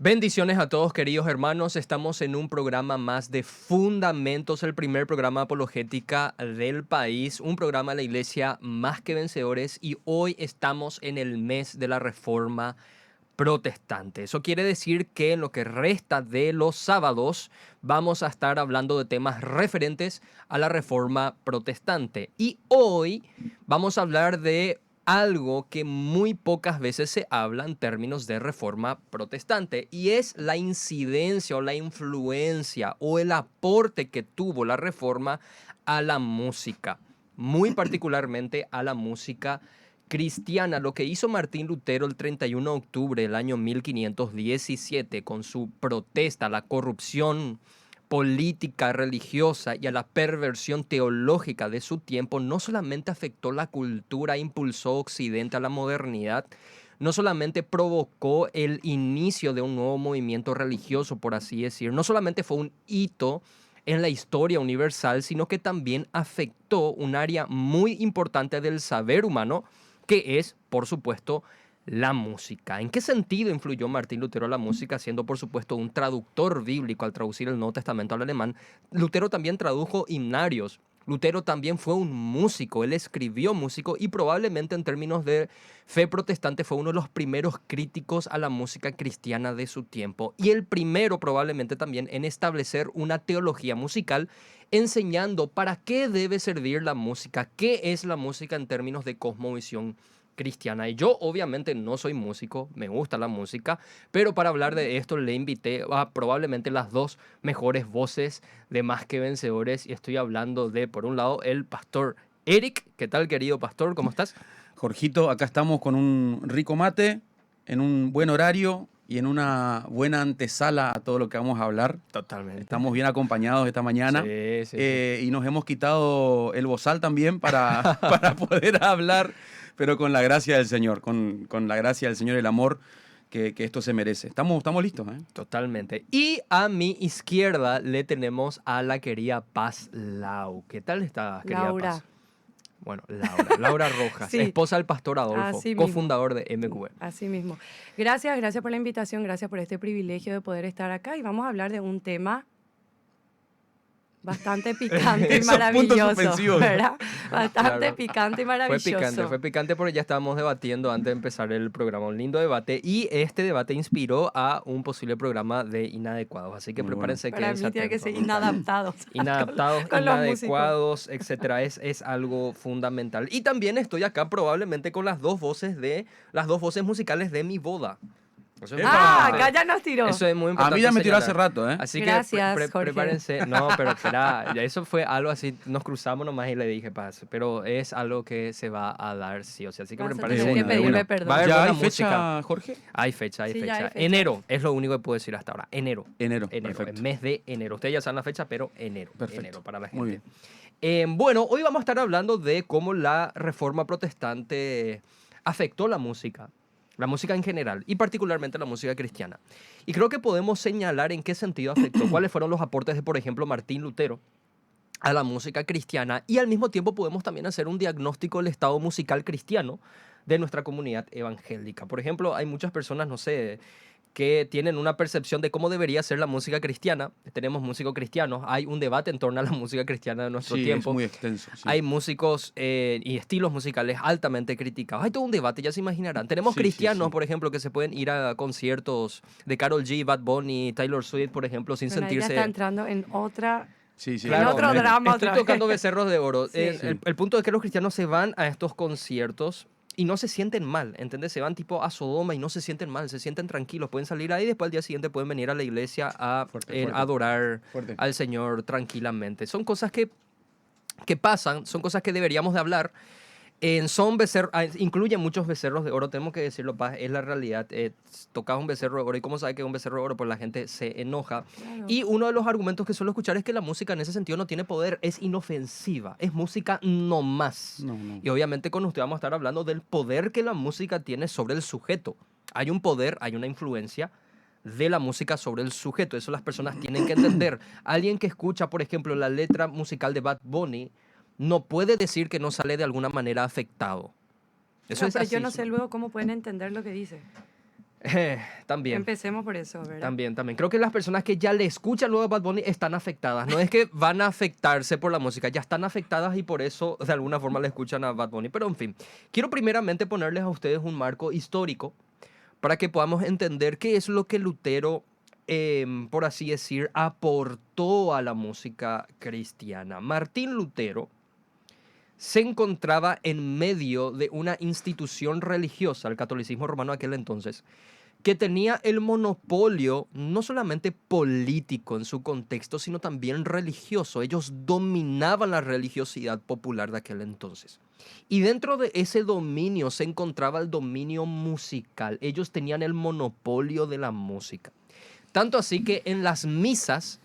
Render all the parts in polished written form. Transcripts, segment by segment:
Bendiciones a todos, queridos hermanos. Estamos en un programa más de Fundamentos, el primer programa apologética del país, un programa de la Iglesia Más que Vencedores, y hoy estamos en el mes de la Reforma Protestante. Eso quiere decir que en lo que resta de los sábados vamos a estar hablando de temas referentes a la Reforma Protestante. Y hoy vamos a hablar de algo que muy pocas veces se habla en términos de Reforma Protestante, y es la incidencia o la influencia o el aporte que tuvo la Reforma a la música, muy particularmente a la música cristiana. Lo que hizo Martín Lutero el 31 de octubre del año 1517 con su protesta a la corrupción política, religiosa y a la perversión teológica de su tiempo, no solamente afectó la cultura, impulsó Occidente a la modernidad, no solamente provocó el inicio de un nuevo movimiento religioso, por así decir, no solamente fue un hito en la historia universal, sino que también afectó un área muy importante del saber humano, que es, por supuesto, la música. ¿En qué sentido influyó Martín Lutero a la música? Siendo, por supuesto, un traductor bíblico al traducir el Nuevo Testamento al alemán, Lutero también tradujo himnarios. Lutero también fue un músico, él escribió músico y probablemente en términos de fe protestante fue uno de los primeros críticos a la música cristiana de su tiempo, y el primero probablemente también en establecer una teología musical, enseñando para qué debe servir la música, qué es la música en términos de cosmovisión cristiana. Y yo obviamente no soy músico, me gusta la música, pero para hablar de esto le invité a probablemente las dos mejores voces de Más que Vencedores, y estoy hablando de, por un lado, el pastor Eric. ¿Qué tal, querido pastor? ¿Cómo estás? Jorgito, acá estamos con un rico mate, en un buen horario y en una buena antesala a todo lo que vamos a hablar. Totalmente. Estamos bien acompañados esta mañana. Sí. Y nos hemos quitado el bozal también para poder hablar, pero con la gracia del Señor, con la gracia del Señor, el amor que esto se merece. Estamos listos, ¿eh? Totalmente. Y a mi izquierda le tenemos a la querida Paz Lau. ¿Qué tal estás, querida Laura. Paz? Bueno, Laura Rojas, Sí. esposa del pastor Adolfo, Así mismo. cofundador de MQB. Así mismo. Gracias por la invitación, gracias por este privilegio de poder estar acá, y vamos a hablar de un tema bastante picante y Esos puntos maravilloso, suspensivos. ¿verdad? Bastante Claro. picante y maravilloso. Fue picante porque ya estábamos debatiendo antes de empezar el programa, un lindo debate, y este debate inspiró a un posible programa de Inadecuados, así que Muy prepárense, Para quédense mí tiene que ser atentos. inadaptados. Inadaptados, con los músicos. inadecuados, etcétera, es algo fundamental. Y también estoy acá probablemente con las dos voces musicales de mi boda. Eso es muy importante. Acá ya nos tiró. Eso es muy A importante mí ya me tiró señalar. hace rato, ¿eh? Así Gracias, que Jorge. prepárense. No, pero espera, ya eso fue algo así, nos cruzamos nomás y le dije, Paz, pero es algo que se va a dar sí o sí, así que Vas a prepárense. tener que De una. pedirme perdón. Va a haber ¿Ya buena hay fecha, música. Jorge? Hay fecha. Sí, ya hay fecha. Enero es lo único que puedo decir hasta ahora. Enero, Enero, perfecto. el mes de enero. Ustedes ya saben la fecha, pero enero. Perfecto. Enero para la Muy gente. Bueno, hoy vamos a estar hablando de cómo la Reforma Protestante afectó la música en general, y particularmente la música cristiana. Y creo que podemos señalar en qué sentido afectó, cuáles fueron los aportes de, por ejemplo, Martín Lutero a la música cristiana, y al mismo tiempo podemos también hacer un diagnóstico del estado musical cristiano de nuestra comunidad evangélica. Por ejemplo, hay muchas personas, no sé, que tienen una percepción de cómo debería ser la música cristiana. Tenemos músicos cristianos, hay un debate en torno a la música cristiana de nuestro Sí, tiempo. es muy extenso. Sí. Hay músicos y estilos musicales altamente criticados. Hay todo un debate, ya se imaginarán. Tenemos Sí, cristianos, sí. por ejemplo, que se pueden ir a conciertos de Karol G, Bad Bunny, Taylor Swift, por ejemplo, sin Bueno, ahí ya sentirse... está entrando en otra... Sí, sí. En otro drama Estoy otra vez. tocando becerros de oro. Sí. El punto es que los cristianos se van a estos conciertos y no se sienten mal, ¿entendés? Se van tipo a Sodoma y no se sienten mal, se sienten tranquilos. Pueden salir ahí y después al día siguiente pueden venir a la iglesia a Fuerte. adorar Fuerte. al Señor tranquilamente. Son cosas que pasan, son cosas que deberíamos de hablar. Incluyen muchos becerros de oro, tenemos que decirlo, Paz, es la realidad. Tocas un becerro de oro, y cómo sabe que es un becerro de oro, pues la gente se enoja. Claro. Y uno de los argumentos que suelo escuchar es que la música en ese sentido no tiene poder, es inofensiva, es música no más. No. Y obviamente con usted vamos a estar hablando del poder que la música tiene sobre el sujeto. Hay un poder, hay una influencia de la música sobre el sujeto, eso las personas tienen que entender. Alguien que escucha, por ejemplo, la letra musical de Bad Bunny, no puede decir que no sale de alguna manera afectado. Eso No, es pero así. yo no sé luego cómo pueden entender lo que dice. También. Empecemos por eso, ¿verdad? También. Creo que las personas que ya le escuchan luego a Bad Bunny están afectadas. No es que van a afectarse por la música, ya están afectadas y por eso de alguna forma le escuchan a Bad Bunny. Pero en fin, quiero primeramente ponerles a ustedes un marco histórico para que podamos entender qué es lo que Lutero, por así decir, aportó a la música cristiana. Martín Lutero se encontraba en medio de una institución religiosa, el catolicismo romano de aquel entonces, que tenía el monopolio no solamente político en su contexto, sino también religioso. Ellos dominaban la religiosidad popular de aquel entonces. Y dentro de ese dominio se encontraba el dominio musical. Ellos tenían el monopolio de la música. Tanto así que en las misas,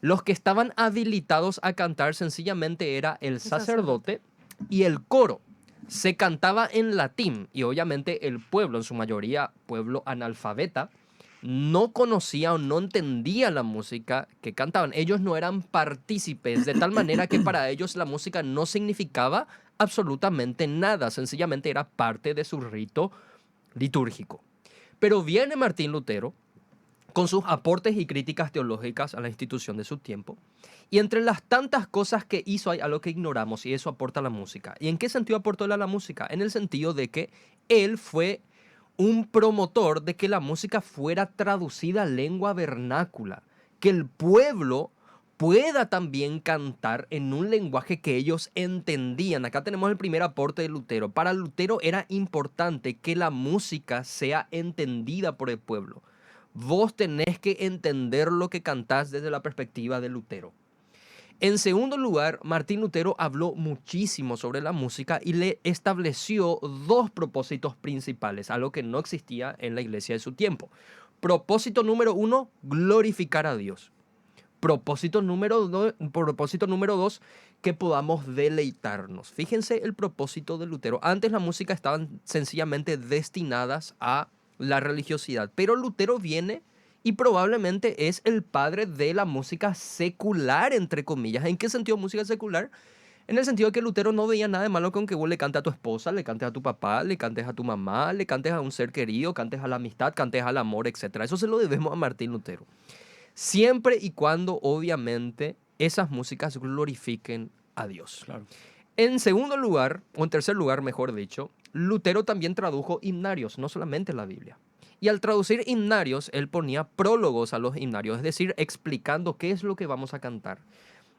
los que estaban habilitados a cantar sencillamente era el sacerdote y el coro. Se cantaba en latín y obviamente el pueblo, en su mayoría pueblo analfabeta, no conocía o no entendía la música que cantaban. Ellos no eran partícipes, de tal manera que para ellos la música no significaba absolutamente nada, sencillamente era parte de su rito litúrgico. Pero viene Martín Lutero con sus aportes y críticas teológicas a la institución de su tiempo. Y entre las tantas cosas que hizo hay algo que ignoramos y eso aporta a la música. ¿Y en qué sentido aportó él a la música? En el sentido de que él fue un promotor de que la música fuera traducida a lengua vernácula, que el pueblo pueda también cantar en un lenguaje que ellos entendían. Acá tenemos el primer aporte de Lutero. Para Lutero era importante que la música sea entendida por el pueblo. Vos tenés que entender lo que cantás desde la perspectiva de Lutero. En segundo lugar, Martín Lutero habló muchísimo sobre la música y le estableció dos propósitos principales, algo que no existía en la iglesia de su tiempo. Propósito número 1, glorificar a Dios. Propósito número 2, que podamos deleitarnos. Fíjense el propósito de Lutero. Antes la música estaban sencillamente destinadas a la religiosidad, pero Lutero viene y probablemente es el padre de la música secular, entre comillas. ¿En qué sentido música secular? En el sentido de que Lutero no veía nada de malo con que vos le cantes a tu esposa, le cantes a tu papá, le cantes a tu mamá, le cantes a un ser querido, cantes a la amistad, cantes al amor, etc. Eso se lo debemos a Martín Lutero. Siempre y cuando, obviamente, esas músicas glorifiquen a Dios. Claro. En segundo lugar, o en tercer lugar, mejor dicho, Lutero también tradujo himnarios, no solamente la Biblia. Y al traducir himnarios, él ponía prólogos a los himnarios, es decir, explicando qué es lo que vamos a cantar.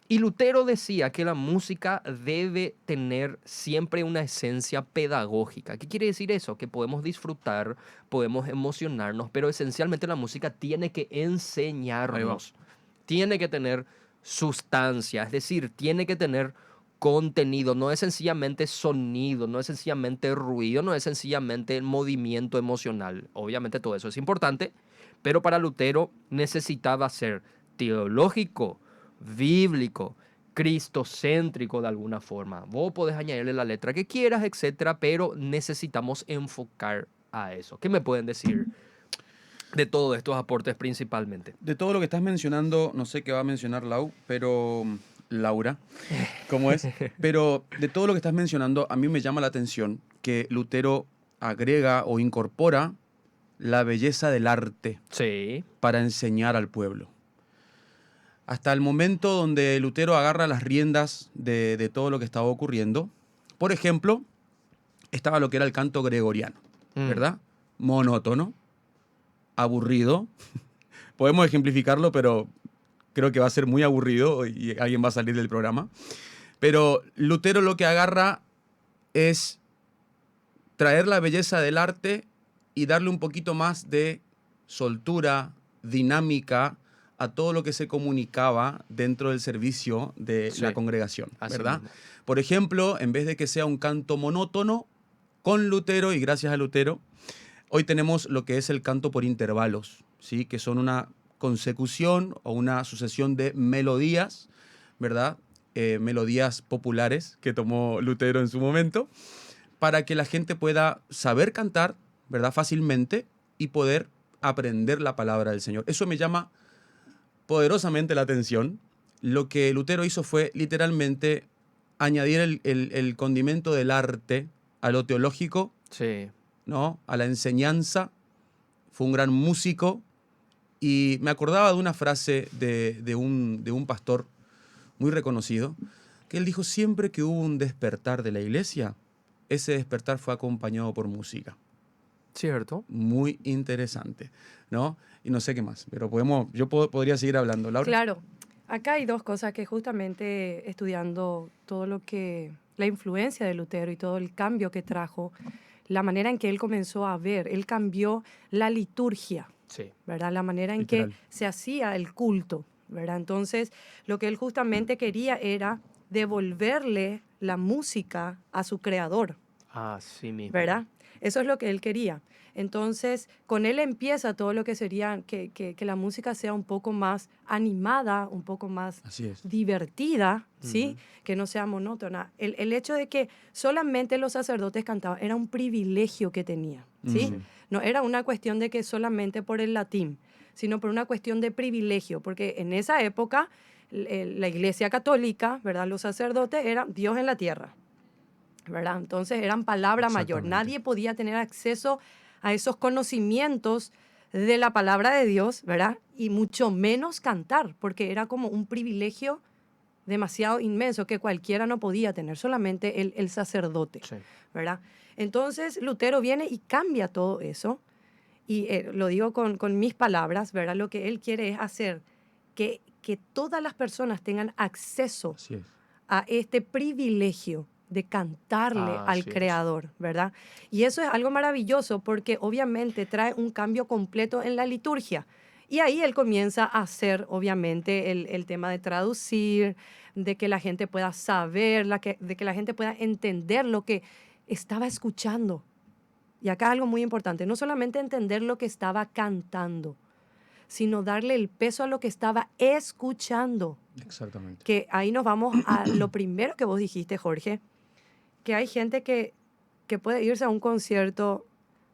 Y Lutero decía que la música debe tener siempre una esencia pedagógica. ¿Qué quiere decir eso? Que podemos disfrutar, podemos emocionarnos, pero esencialmente la música tiene que enseñarnos. Tiene que tener sustancia, es decir, tiene que tener contenido, no es sencillamente sonido, no es sencillamente ruido, no es sencillamente movimiento emocional. Obviamente todo eso es importante, pero para Lutero necesitaba ser teológico, bíblico, cristocéntrico de alguna forma. Vos podés añadirle la letra que quieras, etcétera, pero necesitamos enfocar a eso. ¿Qué me pueden decir de todos estos aportes principalmente? De todo lo que estás mencionando, no sé qué va a mencionar Laura, ¿cómo es? Pero de todo lo que estás mencionando, a mí me llama la atención que Lutero agrega o incorpora la belleza del arte Sí. para enseñar al pueblo. Hasta el momento donde Lutero agarra las riendas de todo lo que estaba ocurriendo, por ejemplo, estaba lo que era el canto gregoriano, ¿verdad? Monótono, aburrido. Podemos ejemplificarlo, pero creo que va a ser muy aburrido y alguien va a salir del programa. Pero Lutero lo que agarra es traer la belleza del arte y darle un poquito más de soltura, dinámica a todo lo que se comunicaba dentro del servicio de la congregación, ¿verdad? Por ejemplo, en vez de que sea un canto monótono, con Lutero y gracias a Lutero, hoy tenemos lo que es el canto por intervalos, ¿sí? Que son una consecución o una sucesión de melodías, ¿verdad? Melodías populares que tomó Lutero en su momento, para que la gente pueda saber cantar, ¿verdad? Fácilmente y poder aprender la palabra del Señor. Eso me llama poderosamente la atención. Lo que Lutero hizo fue literalmente añadir el condimento del arte a lo teológico, Sí. ¿no? A la enseñanza fue un gran músico y me acordaba de una frase de un pastor muy reconocido, que él dijo: siempre que hubo un despertar de la iglesia, ese despertar fue acompañado por música. Cierto. Muy interesante, ¿no? Y no sé qué más, pero podría seguir hablando. Laura. Claro, acá hay dos cosas que justamente estudiando todo lo que, la influencia de Lutero y todo el cambio que trajo, la manera en que él comenzó a ver, él cambió la liturgia, Sí. ¿verdad? La manera en Literal. que se hacía el culto, ¿verdad? Entonces, lo que él justamente quería era devolverle la música a su creador, Así mismo. ¿verdad? Eso es lo que él quería. Entonces, con él empieza todo lo que sería que la música sea un poco más animada, un poco más Así es. divertida, ¿sí? Ujú. Que no sea monótona. El hecho de que solamente los sacerdotes cantaban era un privilegio que tenían, ¿sí? Ujú. No era una cuestión de que solamente por el latín, sino por una cuestión de privilegio, porque en esa época la Iglesia Católica, ¿verdad? Los sacerdotes eran Dios en la tierra, ¿verdad? Entonces eran palabra mayor. Exactamente. Nadie podía tener acceso a esos conocimientos de la palabra de Dios, ¿verdad? Y mucho menos cantar, porque era como un privilegio demasiado inmenso que cualquiera no podía tener, solamente el sacerdote, Sí. ¿verdad? Entonces Lutero viene y cambia todo eso, y lo digo con mis palabras, ¿verdad? Lo que él quiere es hacer que todas las personas tengan acceso Así es. a este privilegio de cantarle al Así es. Creador, ¿verdad? Y eso es algo maravilloso porque obviamente trae un cambio completo en la liturgia. Y ahí él comienza a hacer, obviamente, el tema de traducir, de que la gente pueda saber, de que la gente pueda entender lo que estaba escuchando. Y acá algo muy importante, no solamente entender lo que estaba cantando, sino darle el peso a lo que estaba escuchando. Exactamente. Que ahí nos vamos a lo primero que vos dijiste, Jorge, que hay gente que puede irse a un concierto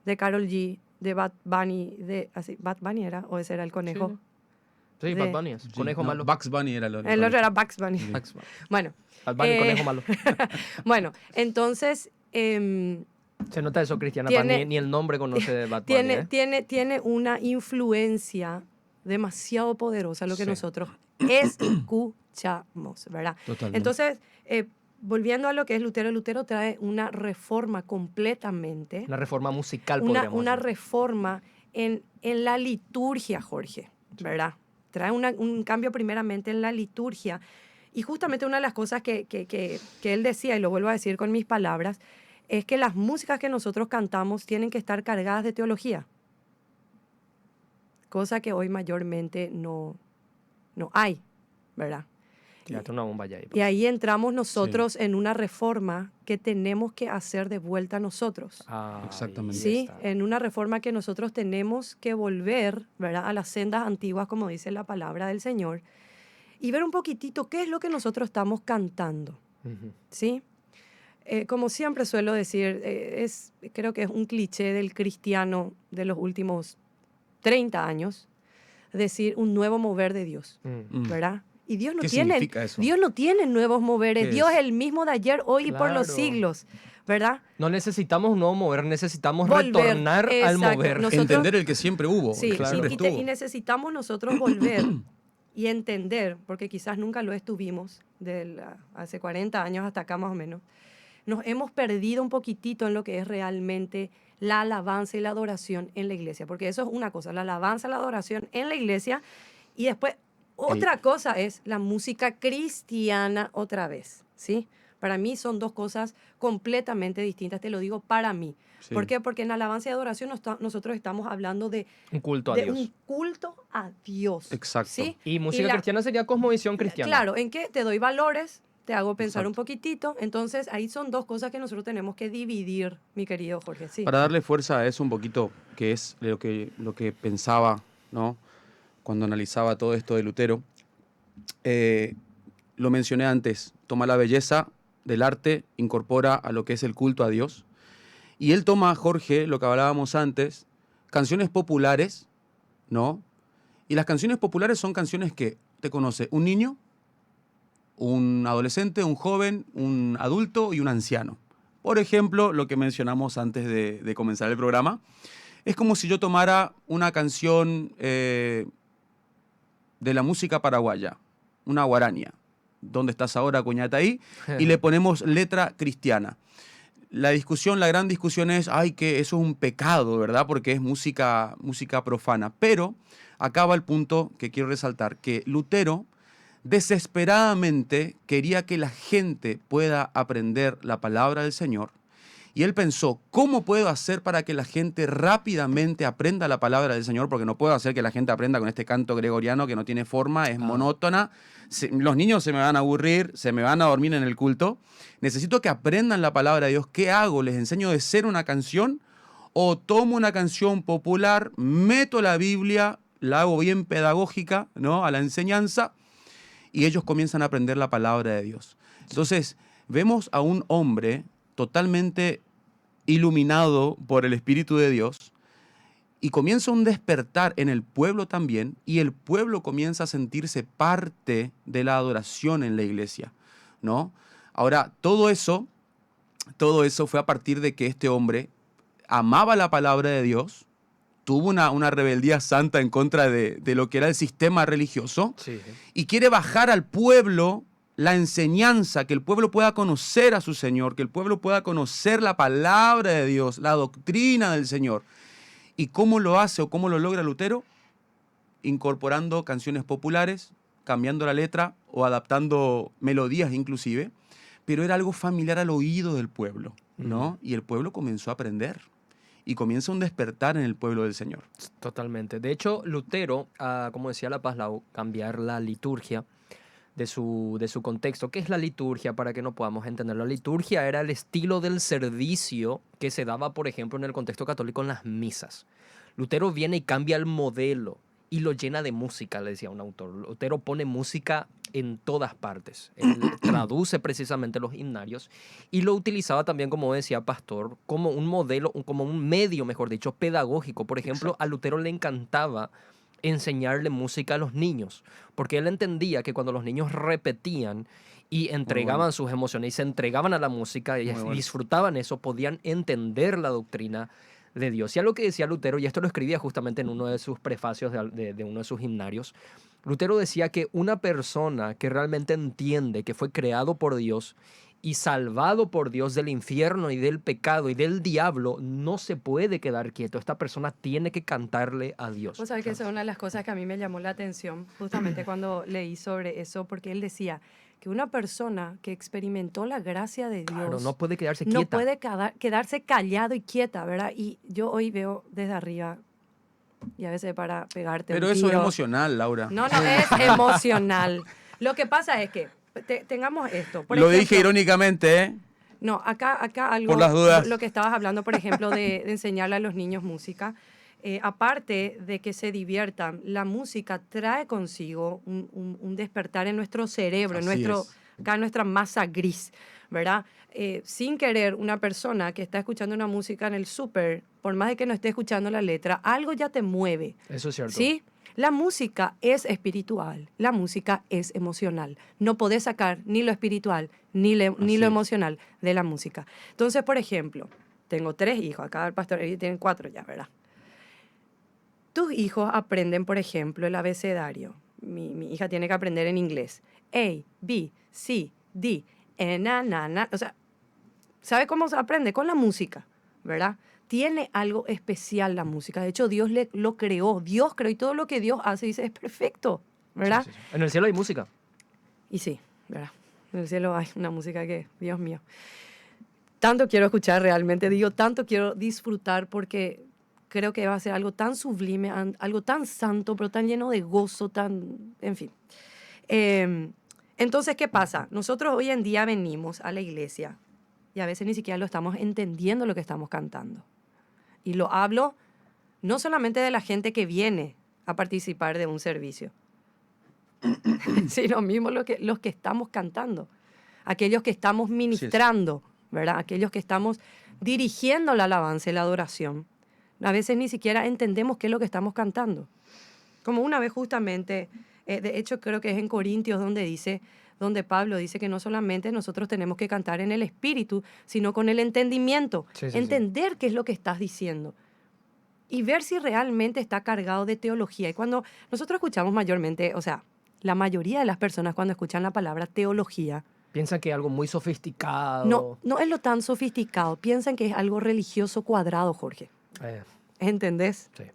de Karol G, de Bad Bunny, ¿Bad Bunny era? ¿O ese era el conejo? Sí, De- Bad Bunny es. Sí, Conejo no, malo. Bugs Bunny era lo El otro era Bugs Bunny. Sí. Bugs Bunny. Bueno, Bad Bunny, conejo malo. bueno, entonces Se nota eso, Cristiana. Tiene- Ni el nombre conoce de Bad Bunny, ¿eh? tiene una influencia demasiado poderosa lo que Sí. nosotros escuchamos, ¿verdad? Totalmente. Entonces, volviendo a lo que es Lutero, Lutero trae una reforma completamente, Una reforma musical, una podríamos decir. reforma en la liturgia, Jorge, ¿verdad? Trae un cambio primeramente en la liturgia. Y justamente una de las cosas que él decía, y lo vuelvo a decir con mis palabras, es que las músicas que nosotros cantamos tienen que estar cargadas de teología, cosa que hoy mayormente no hay, ¿verdad? Tírate una bomba ya ahí. Y ahí entramos nosotros en una reforma que tenemos que hacer de vuelta nosotros. Ahí Exactamente. Sí, está. en una reforma que nosotros tenemos que volver, ¿verdad?, a las sendas antiguas, como dice la palabra del Señor, y ver un poquitito qué es lo que nosotros estamos cantando, Ujú. ¿sí? Como siempre suelo decir, creo que es un cliché del cristiano de los últimos 30 años, decir un nuevo mover de Dios, Mm. ¿verdad? Y Dios no ¿Qué tiene, significa eso? Dios no tiene nuevos moveres, ¿Qué Dios es? es el mismo de ayer, hoy y por los Claro. siglos, ¿verdad? No necesitamos un nuevo mover, necesitamos Volver, retornar al exacto. mover. Nosotros- Entender el que siempre hubo, Sí, el que Claro. siempre estuvo. y necesitamos nosotros volver y entender, porque quizás nunca lo estuvimos, hace 40 años hasta acá más o menos, nos hemos perdido un poquitito en lo que es realmente la alabanza y la adoración en la iglesia, porque eso es una cosa, la alabanza, la adoración en la iglesia, y después otra cosa es la música cristiana otra vez, ¿sí? Para mí son dos cosas completamente distintas, te lo digo para mí. Sí. ¿Por qué? Porque en alabanza y adoración nosotros estamos hablando de Un culto a de Dios. un culto a Dios. Exacto. ¿sí? Y música la- cristiana sería cosmovisión cristiana. Claro, en que te doy valores, te hago pensar Exacto. un poquitito. Entonces, ahí son dos cosas que nosotros tenemos que dividir, mi querido Jorge. Sí. Para darle fuerza a eso un poquito, que es lo que pensaba, ¿no?, cuando analizaba todo esto de Lutero, lo mencioné antes, toma la belleza del arte, incorpora a lo que es el culto a Dios, y él toma, Jorge, lo que hablábamos antes, canciones populares, ¿no? Y las canciones populares son canciones que te conoce un niño, un adolescente, un joven, un adulto y un anciano. Por ejemplo, lo que mencionamos antes de comenzar el programa. Es como si yo tomara una canción de la música paraguaya, una guarania, ¿dónde estás ahora, Cuñataí? Y le ponemos letra cristiana. La gran discusión es, ay, que eso es un pecado, ¿verdad? Porque es música profana. Pero acá va el punto que quiero resaltar, que Lutero desesperadamente quería que la gente pueda aprender la palabra del Señor. Y él pensó, ¿cómo puedo hacer para que la gente rápidamente aprenda la palabra del Señor? Porque no puedo hacer que la gente aprenda con este canto gregoriano que no tiene forma, es monótona. Los niños se me van a aburrir, se me van a dormir en el culto. Necesito que aprendan la palabra de Dios. ¿Qué hago? ¿Les enseño de ser una canción? ¿O tomo una canción popular, meto la Biblia, la hago bien pedagógica, ¿no?, a la enseñanza, y ellos comienzan a aprender la palabra de Dios? Entonces, vemos a un hombre totalmente iluminado por el Espíritu de Dios, y comienza un despertar en el pueblo también, y el pueblo comienza a sentirse parte de la adoración en la iglesia, ¿no? Ahora, todo eso fue a partir de que este hombre amaba la palabra de Dios, tuvo una rebeldía santa en contra de lo que era el sistema religioso, Sí. y quiere bajar al pueblo la enseñanza, que el pueblo pueda conocer a su Señor, que el pueblo pueda conocer la palabra de Dios, la doctrina del Señor. ¿Y cómo lo hace o cómo lo logra Lutero? Incorporando canciones populares, cambiando la letra o adaptando melodías inclusive, pero era algo familiar al oído del pueblo, ¿no? Y el pueblo comenzó a aprender y comienza un despertar en el pueblo del Señor. Totalmente. De hecho, Lutero, como decía La Paz Lau, cambiar la liturgia de su contexto. ¿Qué es la liturgia? Para que no podamos entender. La liturgia era el estilo del servicio que se daba, por ejemplo, en el contexto católico en las misas. Lutero viene y cambia el modelo y lo llena de música, le decía un autor. Lutero pone música en todas partes. Él traduce precisamente los himnarios y lo utilizaba también, como decía Pastor, como un modelo, como un medio, mejor dicho, pedagógico. Por ejemplo, a Lutero le encantaba enseñarle música a los niños, porque él entendía que cuando los niños repetían y entregaban sus emociones y se entregaban a la música y disfrutaban eso, podían entender la doctrina de Dios. Y algo que decía Lutero, y esto lo escribía justamente en uno de sus prefacios de uno de sus himnarios, Lutero decía que una persona que realmente entiende que fue creado por Dios y salvado por Dios del infierno y del pecado y del diablo, no se puede quedar quieto. Esta persona tiene que cantarle a Dios. Vos sabés que esa es una de las cosas que a mí me llamó la atención, justamente cuando leí sobre eso, porque él decía que una persona que experimentó la gracia de Dios Claro, no puede quedarse no quieta. puede quedarse callado y quieta, ¿verdad? Y yo hoy veo desde arriba, y a veces para pegarte Pero un eso es tiro. emocional, Laura. No, no es emocional. Lo que pasa es que tengamos esto. Por Lo ejemplo, dije irónicamente, ¿eh? no, acá algo, Por las dudas. lo que estabas hablando, por ejemplo, de enseñarle a los niños música, aparte de que se diviertan, la música trae consigo un despertar en nuestro cerebro, Así es. acá en nuestra masa gris, ¿verdad? Sin querer, una persona que está escuchando una música en el súper, por más de que no esté escuchando la letra, algo ya te mueve. Eso es cierto. ¿Sí? La música es espiritual, la música es emocional. No podés sacar ni lo espiritual ni lo emocional de la música. Entonces, por ejemplo, tengo 3 hijos, acá el pastor tiene 4 ya, ¿verdad? Tus hijos aprenden, por ejemplo, el abecedario. Mi hija tiene que aprender en inglés. A, B, C, D, na. O sea, ¿sabe cómo se aprende? Con la música, ¿verdad? Tiene algo especial la música. De hecho, Dios lo creó. Dios creó y todo lo que Dios hace, dice, es perfecto, ¿verdad? Sí. En el cielo hay música. Y sí, ¿verdad? En el cielo hay una música que, Dios mío, tanto quiero escuchar realmente, digo, tanto quiero disfrutar porque creo que va a ser algo tan sublime, algo tan santo, pero tan lleno de gozo, en fin. Entonces, ¿qué pasa? Nosotros hoy en día venimos a la iglesia y a veces ni siquiera lo estamos entendiendo lo que estamos cantando. Y lo hablo no solamente de la gente que viene a participar de un servicio, sino mismo los que estamos cantando, aquellos que estamos ministrando, ¿verdad? Aquellos que estamos dirigiendo la alabanza y la adoración. A veces ni siquiera entendemos qué es lo que estamos cantando. Como una vez justamente, de hecho creo que es en Corintios donde Pablo dice que no solamente nosotros tenemos que cantar en el espíritu, sino con el entendimiento. Entender qué es lo que estás diciendo. y ver si realmente está cargado de teología. Y cuando nosotros escuchamos mayormente, o sea, la mayoría de las personas cuando escuchan la palabra teología, Piensan que es algo muy sofisticado. no es lo tan sofisticado, piensan que es algo religioso cuadrado, Jorge. Eh, ¿Entendés? sí.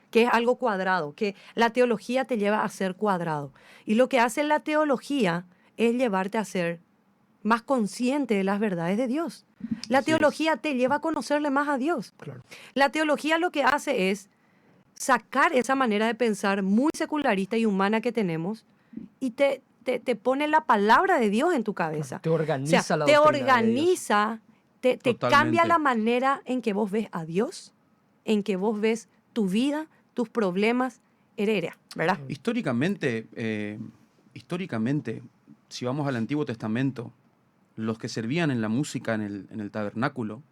Que es algo cuadrado, que la teología te lleva a ser cuadrado. Y lo que hace la teología es llevarte a ser más consciente de las verdades de Dios. La Así es. teología te lleva a conocerle más a Dios. Claro. La teología lo que hace es sacar esa manera de pensar muy secularista y humana que tenemos y te pone la palabra de Dios en tu cabeza. Te O organiza sea, la te doctrina de Dios. organiza, te Totalmente. cambia la manera en que vos ves a Dios, en que vos ves tu vida, tus problemas, ¿verdad? Históricamente, si vamos al Antiguo Testamento, los que servían en la música en el tabernáculo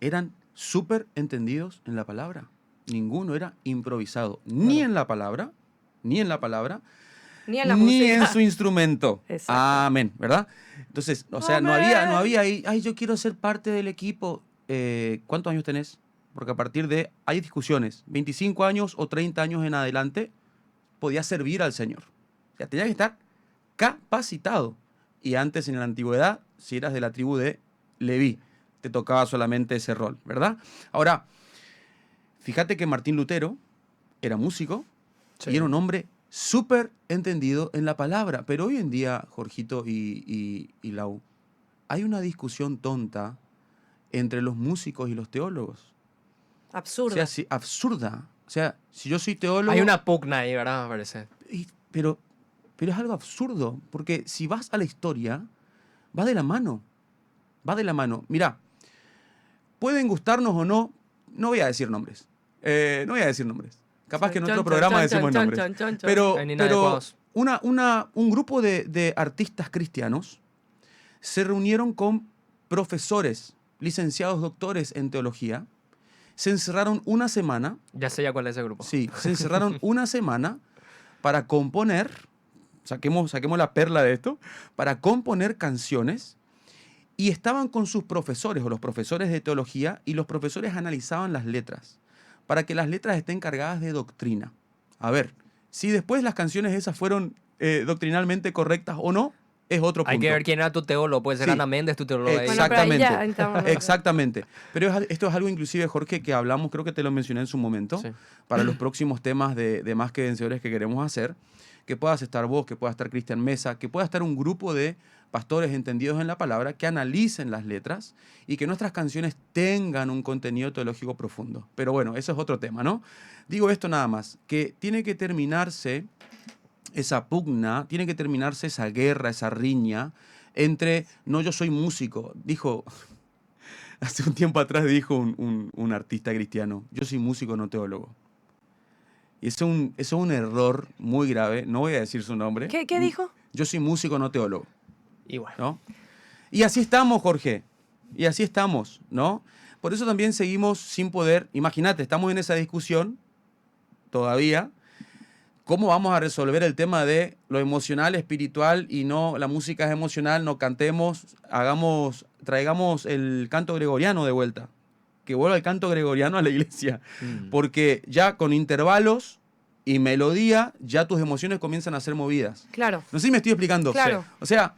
eran súper entendidos en la palabra. Ninguno era improvisado, ni Claro. en la palabra, ni en la palabra, Ni en la ni música. en su instrumento. Exacto. Amén, ¿verdad? Entonces, o sea, no Amén. había ahí, ay, yo quiero ser parte del equipo. ¿Cuántos años tenés? Porque a partir de, hay discusiones, 25 años o 30 años en adelante, podías servir al Señor. O sea, tenías que estar capacitado. Y antes, en la antigüedad, si eras de la tribu de Leví, te tocaba solamente ese rol, ¿verdad? Ahora, fíjate que Martín Lutero era músico Sí. y era un hombre súper entendido en la palabra. Pero hoy en día, Jorgito y Lau, hay una discusión tonta entre los músicos y los teólogos. O Absurdo. sea, absurda. O sea, si yo soy teólogo... Hay una pugna ahí, ¿verdad? Me parece. Pero es algo absurdo, porque si vas a la historia, va de la mano. Va de la mano. Mirá, pueden gustarnos o no, no voy a decir nombres. No voy a decir nombres. Capaz que en otro programa decimos nombres. Pero, Hay ni pero inadecuados. un grupo de artistas cristianos se reunieron con profesores, licenciados, doctores en teología. Se encerraron una semana. Ya sé ya cuál es ese grupo. Sí, se encerraron una semana para componer, saquemos la perla de esto, para componer canciones, y estaban con sus profesores o los profesores de teología, y los profesores analizaban las letras para que las letras estén cargadas de doctrina. A ver, si después las canciones esas fueron doctrinalmente correctas o no, es otro punto. Hay que ver quién era tu teólogo. Puede ser Sí. Ana Méndez, tu teólogo. ahí. Bueno, pero ahí Exactamente. ya estamos- Exactamente. Pero esto es algo inclusive, Jorge, que hablamos, creo que te lo mencioné en su momento, Sí. para los próximos temas de Más que Vencedores que queremos hacer, que puedas estar vos, que pueda estar Cristian Mesa, que pueda estar un grupo de pastores entendidos en la palabra, que analicen las letras y que nuestras canciones tengan un contenido teológico profundo. Pero bueno, eso es otro tema, ¿no? Digo esto nada más, que tiene que terminarse esa pugna, tiene que terminarse esa guerra, esa riña entre, no, yo soy músico, dijo, hace un tiempo atrás dijo un artista cristiano, yo soy músico, no teólogo. Y eso es un error muy grave, no voy a decir su nombre. ¿Qué dijo? Yo soy músico, no teólogo, Y bueno. ¿no? Y así estamos, Jorge, y así estamos, ¿no? Por eso también seguimos sin poder, imagínate, estamos en esa discusión todavía. ¿Cómo vamos a resolver el tema de lo emocional, espiritual y no, la música es emocional, no cantemos, traigamos el canto gregoriano de vuelta? Que vuelva el canto gregoriano a la iglesia. Porque ya con intervalos y melodía, ya tus emociones comienzan a ser movidas. Claro. No sé si me estoy explicando. Claro. O sea,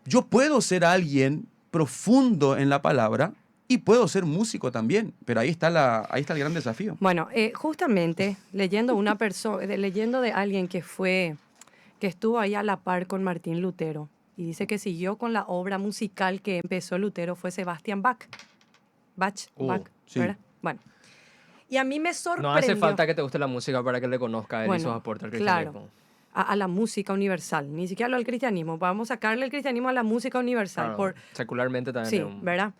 yo puedo ser alguien profundo en la palabra y puedo ser músico también, pero ahí está el gran desafío. Bueno, justamente leyendo leyendo de alguien que estuvo ahí a la par con Martín Lutero y dice que siguió con la obra musical que empezó Lutero fue Sebastian Bach. Bach, sí. ¿verdad? Bueno. Y a mí me sorprendió. No hace falta que te guste la música para que le conozca a él y sus Bueno, aportes al claro. cristianismo. A la música universal, ni siquiera lo del cristianismo. Vamos a sacarle el cristianismo a la música universal. Claro, secularmente también. Sí, es un- ¿verdad?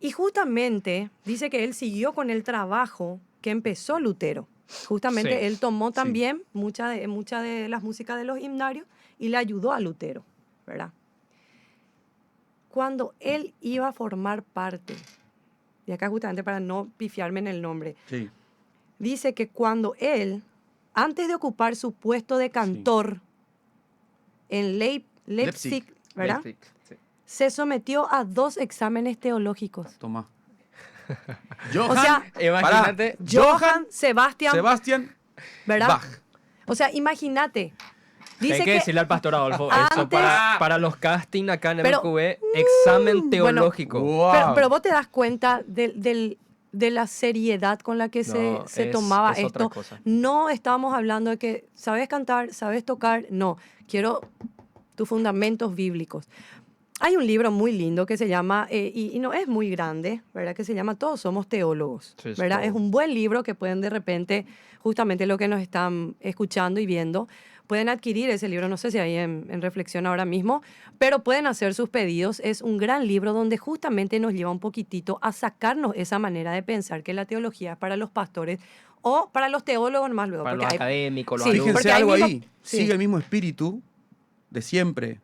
Y justamente dice que él siguió con el trabajo que empezó Lutero. Justamente Sí, él tomó sí. también mucha de las músicas de los himnarios y le ayudó a Lutero, ¿verdad? Cuando él iba a formar parte, y acá justamente para no pifiarme en el nombre, Sí. dice que cuando él, antes de ocupar su puesto de cantor en Leipzig, ¿verdad? Leipzig, sí. Se sometió a 2 exámenes teológicos. Toma. Johann, O sea, Imagínate. pará, Johann Sebastian, Sebastian ¿verdad? Bach. O sea, imagínate. Hay Dice que decirle al pastor Adolfo eso antes- para los casting acá en Pero, MQB, examen bueno, teológico. Wow. pero vos te das cuenta de la seriedad con la que se es tomaba otra esto. cosa. No estábamos hablando de que sabes cantar, sabes tocar. No, quiero tus fundamentos bíblicos. Hay un libro muy lindo que se llama, y no es muy grande, ¿verdad? Que se llama Todos somos teólogos, Sí, es ¿verdad? todo. Es un buen libro que pueden de repente, justamente lo que nos están escuchando y viendo, pueden adquirir ese libro, no sé si hay en Reflexión ahora mismo, pero pueden hacer sus pedidos. Es un gran libro donde justamente nos lleva un poquitito a sacarnos esa manera de pensar que la teología es para los pastores o para los teólogos más luego. Para porque los hay- académicos, los Sí, alumnos. porque Fíjense ahí algo mismo- ahí. sí. Sigue el mismo espíritu de siempre.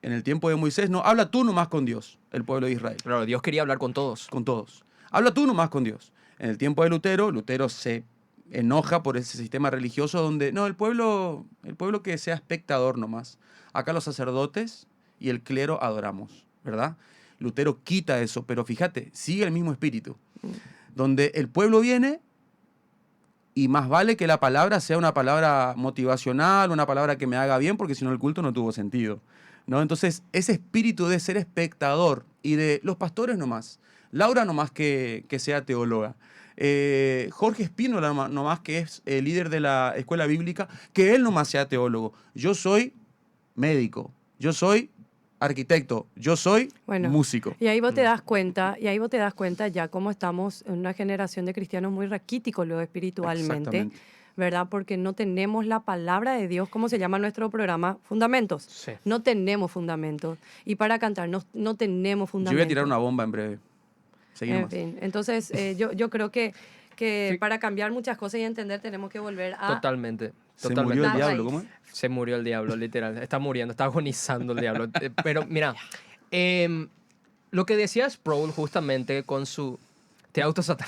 En el tiempo de Moisés, no, habla tú nomás con Dios, el pueblo de Israel, Claro, Dios quería hablar con todos. con todos. Habla tú nomás con Dios. En el tiempo de Lutero, Lutero se enoja por ese sistema religioso donde, no, el pueblo que sea espectador nomás. Acá los sacerdotes y el clero adoramos, ¿verdad? Lutero quita eso, pero fíjate, sigue el mismo espíritu. Donde el pueblo viene y más vale que la palabra sea una palabra motivacional, una palabra que me haga bien, porque si no el culto no tuvo sentido, ¿no? Entonces, ese espíritu de ser espectador y de los pastores nomás, Laura nomás que sea teóloga, Jorge Espínola nomás que es el líder de la escuela bíblica, que él nomás sea teólogo. Yo soy médico, yo soy arquitecto, yo soy Bueno, músico. Y ahí vos te das cuenta, ya cómo estamos en una generación de cristianos muy raquíticos luego espiritualmente, Exactamente. ¿verdad? Porque no tenemos la palabra de Dios, ¿cómo se llama nuestro programa? Fundamentos. Sí. No tenemos fundamentos. Y para cantar no tenemos Yo fundamentos. voy a tirar una bomba en breve. Seguí En nomás. fin, entonces yo creo que Sí. para cambiar muchas cosas y entender tenemos que volver a... Totalmente. Se Totalmente. murió el La diablo, raíz. ¿cómo es? Se murió el diablo, literal. Está muriendo, está agonizando el diablo. Pero mira, lo que decía Sproul justamente con su... Te autosatar.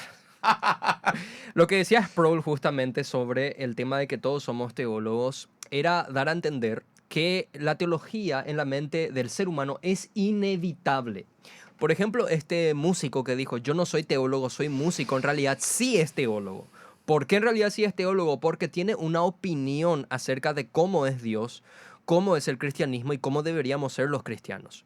Lo que decía Sproul justamente sobre el tema de que todos somos teólogos era dar a entender que la teología en la mente del ser humano es inevitable. Por ejemplo, este músico que dijo, yo no soy teólogo, soy músico, en realidad sí es teólogo. ¿Por qué en realidad sí es teólogo? Porque tiene una opinión acerca de cómo es Dios, cómo es el cristianismo y cómo deberíamos ser los cristianos.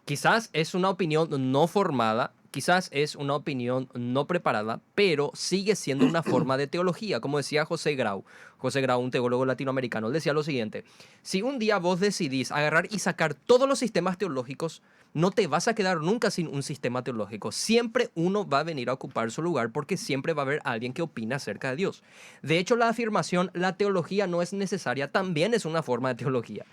Quizás es una opinión no formada, quizás es una opinión no preparada, pero sigue siendo una forma de teología, como decía José Grau. José Grau, un teólogo latinoamericano, él decía lo siguiente: si un día vos decidís agarrar y sacar todos los sistemas teológicos, no te vas a quedar nunca sin un sistema teológico. Siempre uno va a venir a ocupar su lugar porque siempre va a haber alguien que opina acerca de Dios. De hecho, la afirmación, la teología no es necesaria, también es una forma de teología.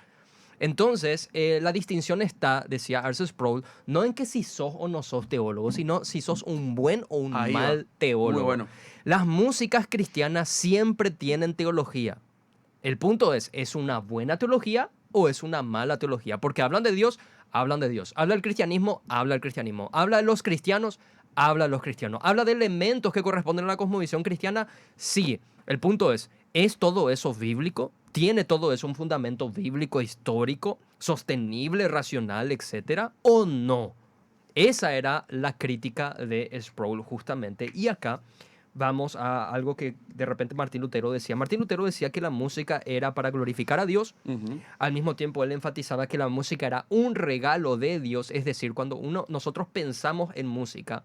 Entonces, la distinción está, decía Arthur Sproul, no en que si sos o no sos teólogo, sino si sos un buen o un Ahí mal va. teólogo. Muy bueno. Las músicas cristianas siempre tienen teología. El punto es una buena teología o es una mala teología? Porque hablan de Dios, hablan de Dios. Habla del cristianismo, habla del cristianismo. Habla de los cristianos, habla de los cristianos. Habla de elementos que corresponden a la cosmovisión cristiana, sí. El punto ¿es todo eso bíblico? ¿Tiene todo eso un fundamento bíblico, histórico, sostenible, racional, etcétera? ¿O no? Esa era la crítica de Sproul justamente. Y acá vamos a algo que de repente Martín Lutero decía. Martín Lutero decía que la música era para glorificar a Dios. Ujú. Al mismo tiempo, él enfatizaba que la música era un regalo de Dios. Es decir, cuando nosotros pensamos en música,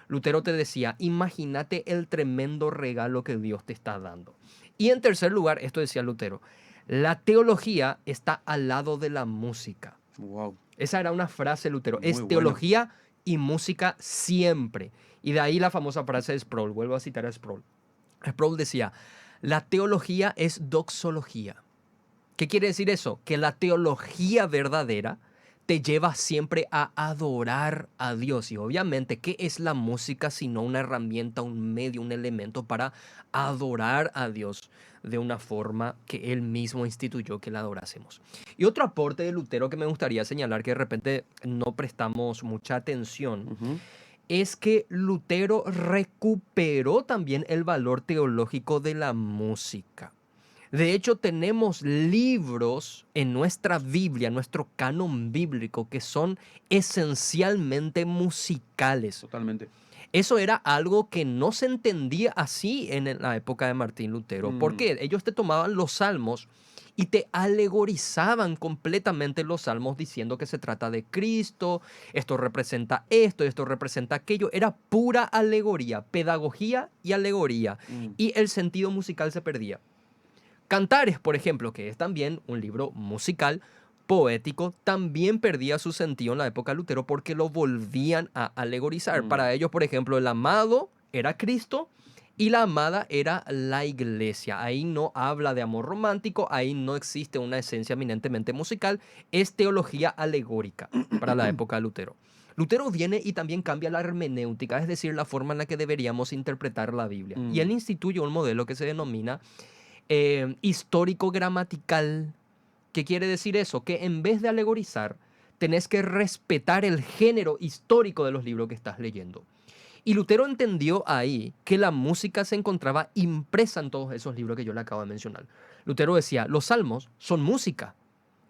Lutero te decía, imagínate el tremendo regalo que Dios te está dando. Y en tercer lugar, esto decía Lutero, la teología está al lado de la música. Wow. Esa era una frase de Lutero. Muy Es bueno. teología y música siempre. Y de ahí la famosa frase de Sproul. Vuelvo a citar a Sproul. Sproul decía, la teología es doxología. ¿Qué quiere decir eso? Que la teología verdadera te lleva siempre a adorar a Dios. Y obviamente, ¿qué es la música sino una herramienta, un medio, un elemento para adorar a Dios de una forma que Él mismo instituyó que la adorásemos? Y otro aporte de Lutero que me gustaría señalar, que de repente no prestamos mucha atención, Ujú. es que Lutero recuperó también el valor teológico de la música. De hecho, tenemos libros en nuestra Biblia, nuestro canon bíblico, que son esencialmente musicales. Totalmente. Eso era algo que no se entendía así en la época de Martín Lutero. ¿Por qué? Ellos te tomaban los salmos y te alegorizaban completamente los salmos diciendo que se trata de Cristo, esto representa aquello. Era pura alegoría, pedagogía y alegoría. Y el sentido musical se perdía. Cantares, por ejemplo, que es también un libro musical, poético, también perdía su sentido en la época de Lutero porque lo volvían a alegorizar. Para ellos, por ejemplo, el amado era Cristo y la amada era la iglesia. Ahí no habla de amor romántico, ahí no existe una esencia eminentemente musical, es teología alegórica para la época de Lutero. Lutero viene y también cambia la hermenéutica, es decir, la forma en la que deberíamos interpretar la Biblia. Y él instituye un modelo que se denomina histórico-gramatical. ¿Qué quiere decir eso? Que en vez de alegorizar, tenés que respetar el género histórico de los libros que estás leyendo. Y Lutero entendió ahí que la música se encontraba impresa en todos esos libros que yo le acabo de mencionar. Lutero decía, los salmos son música,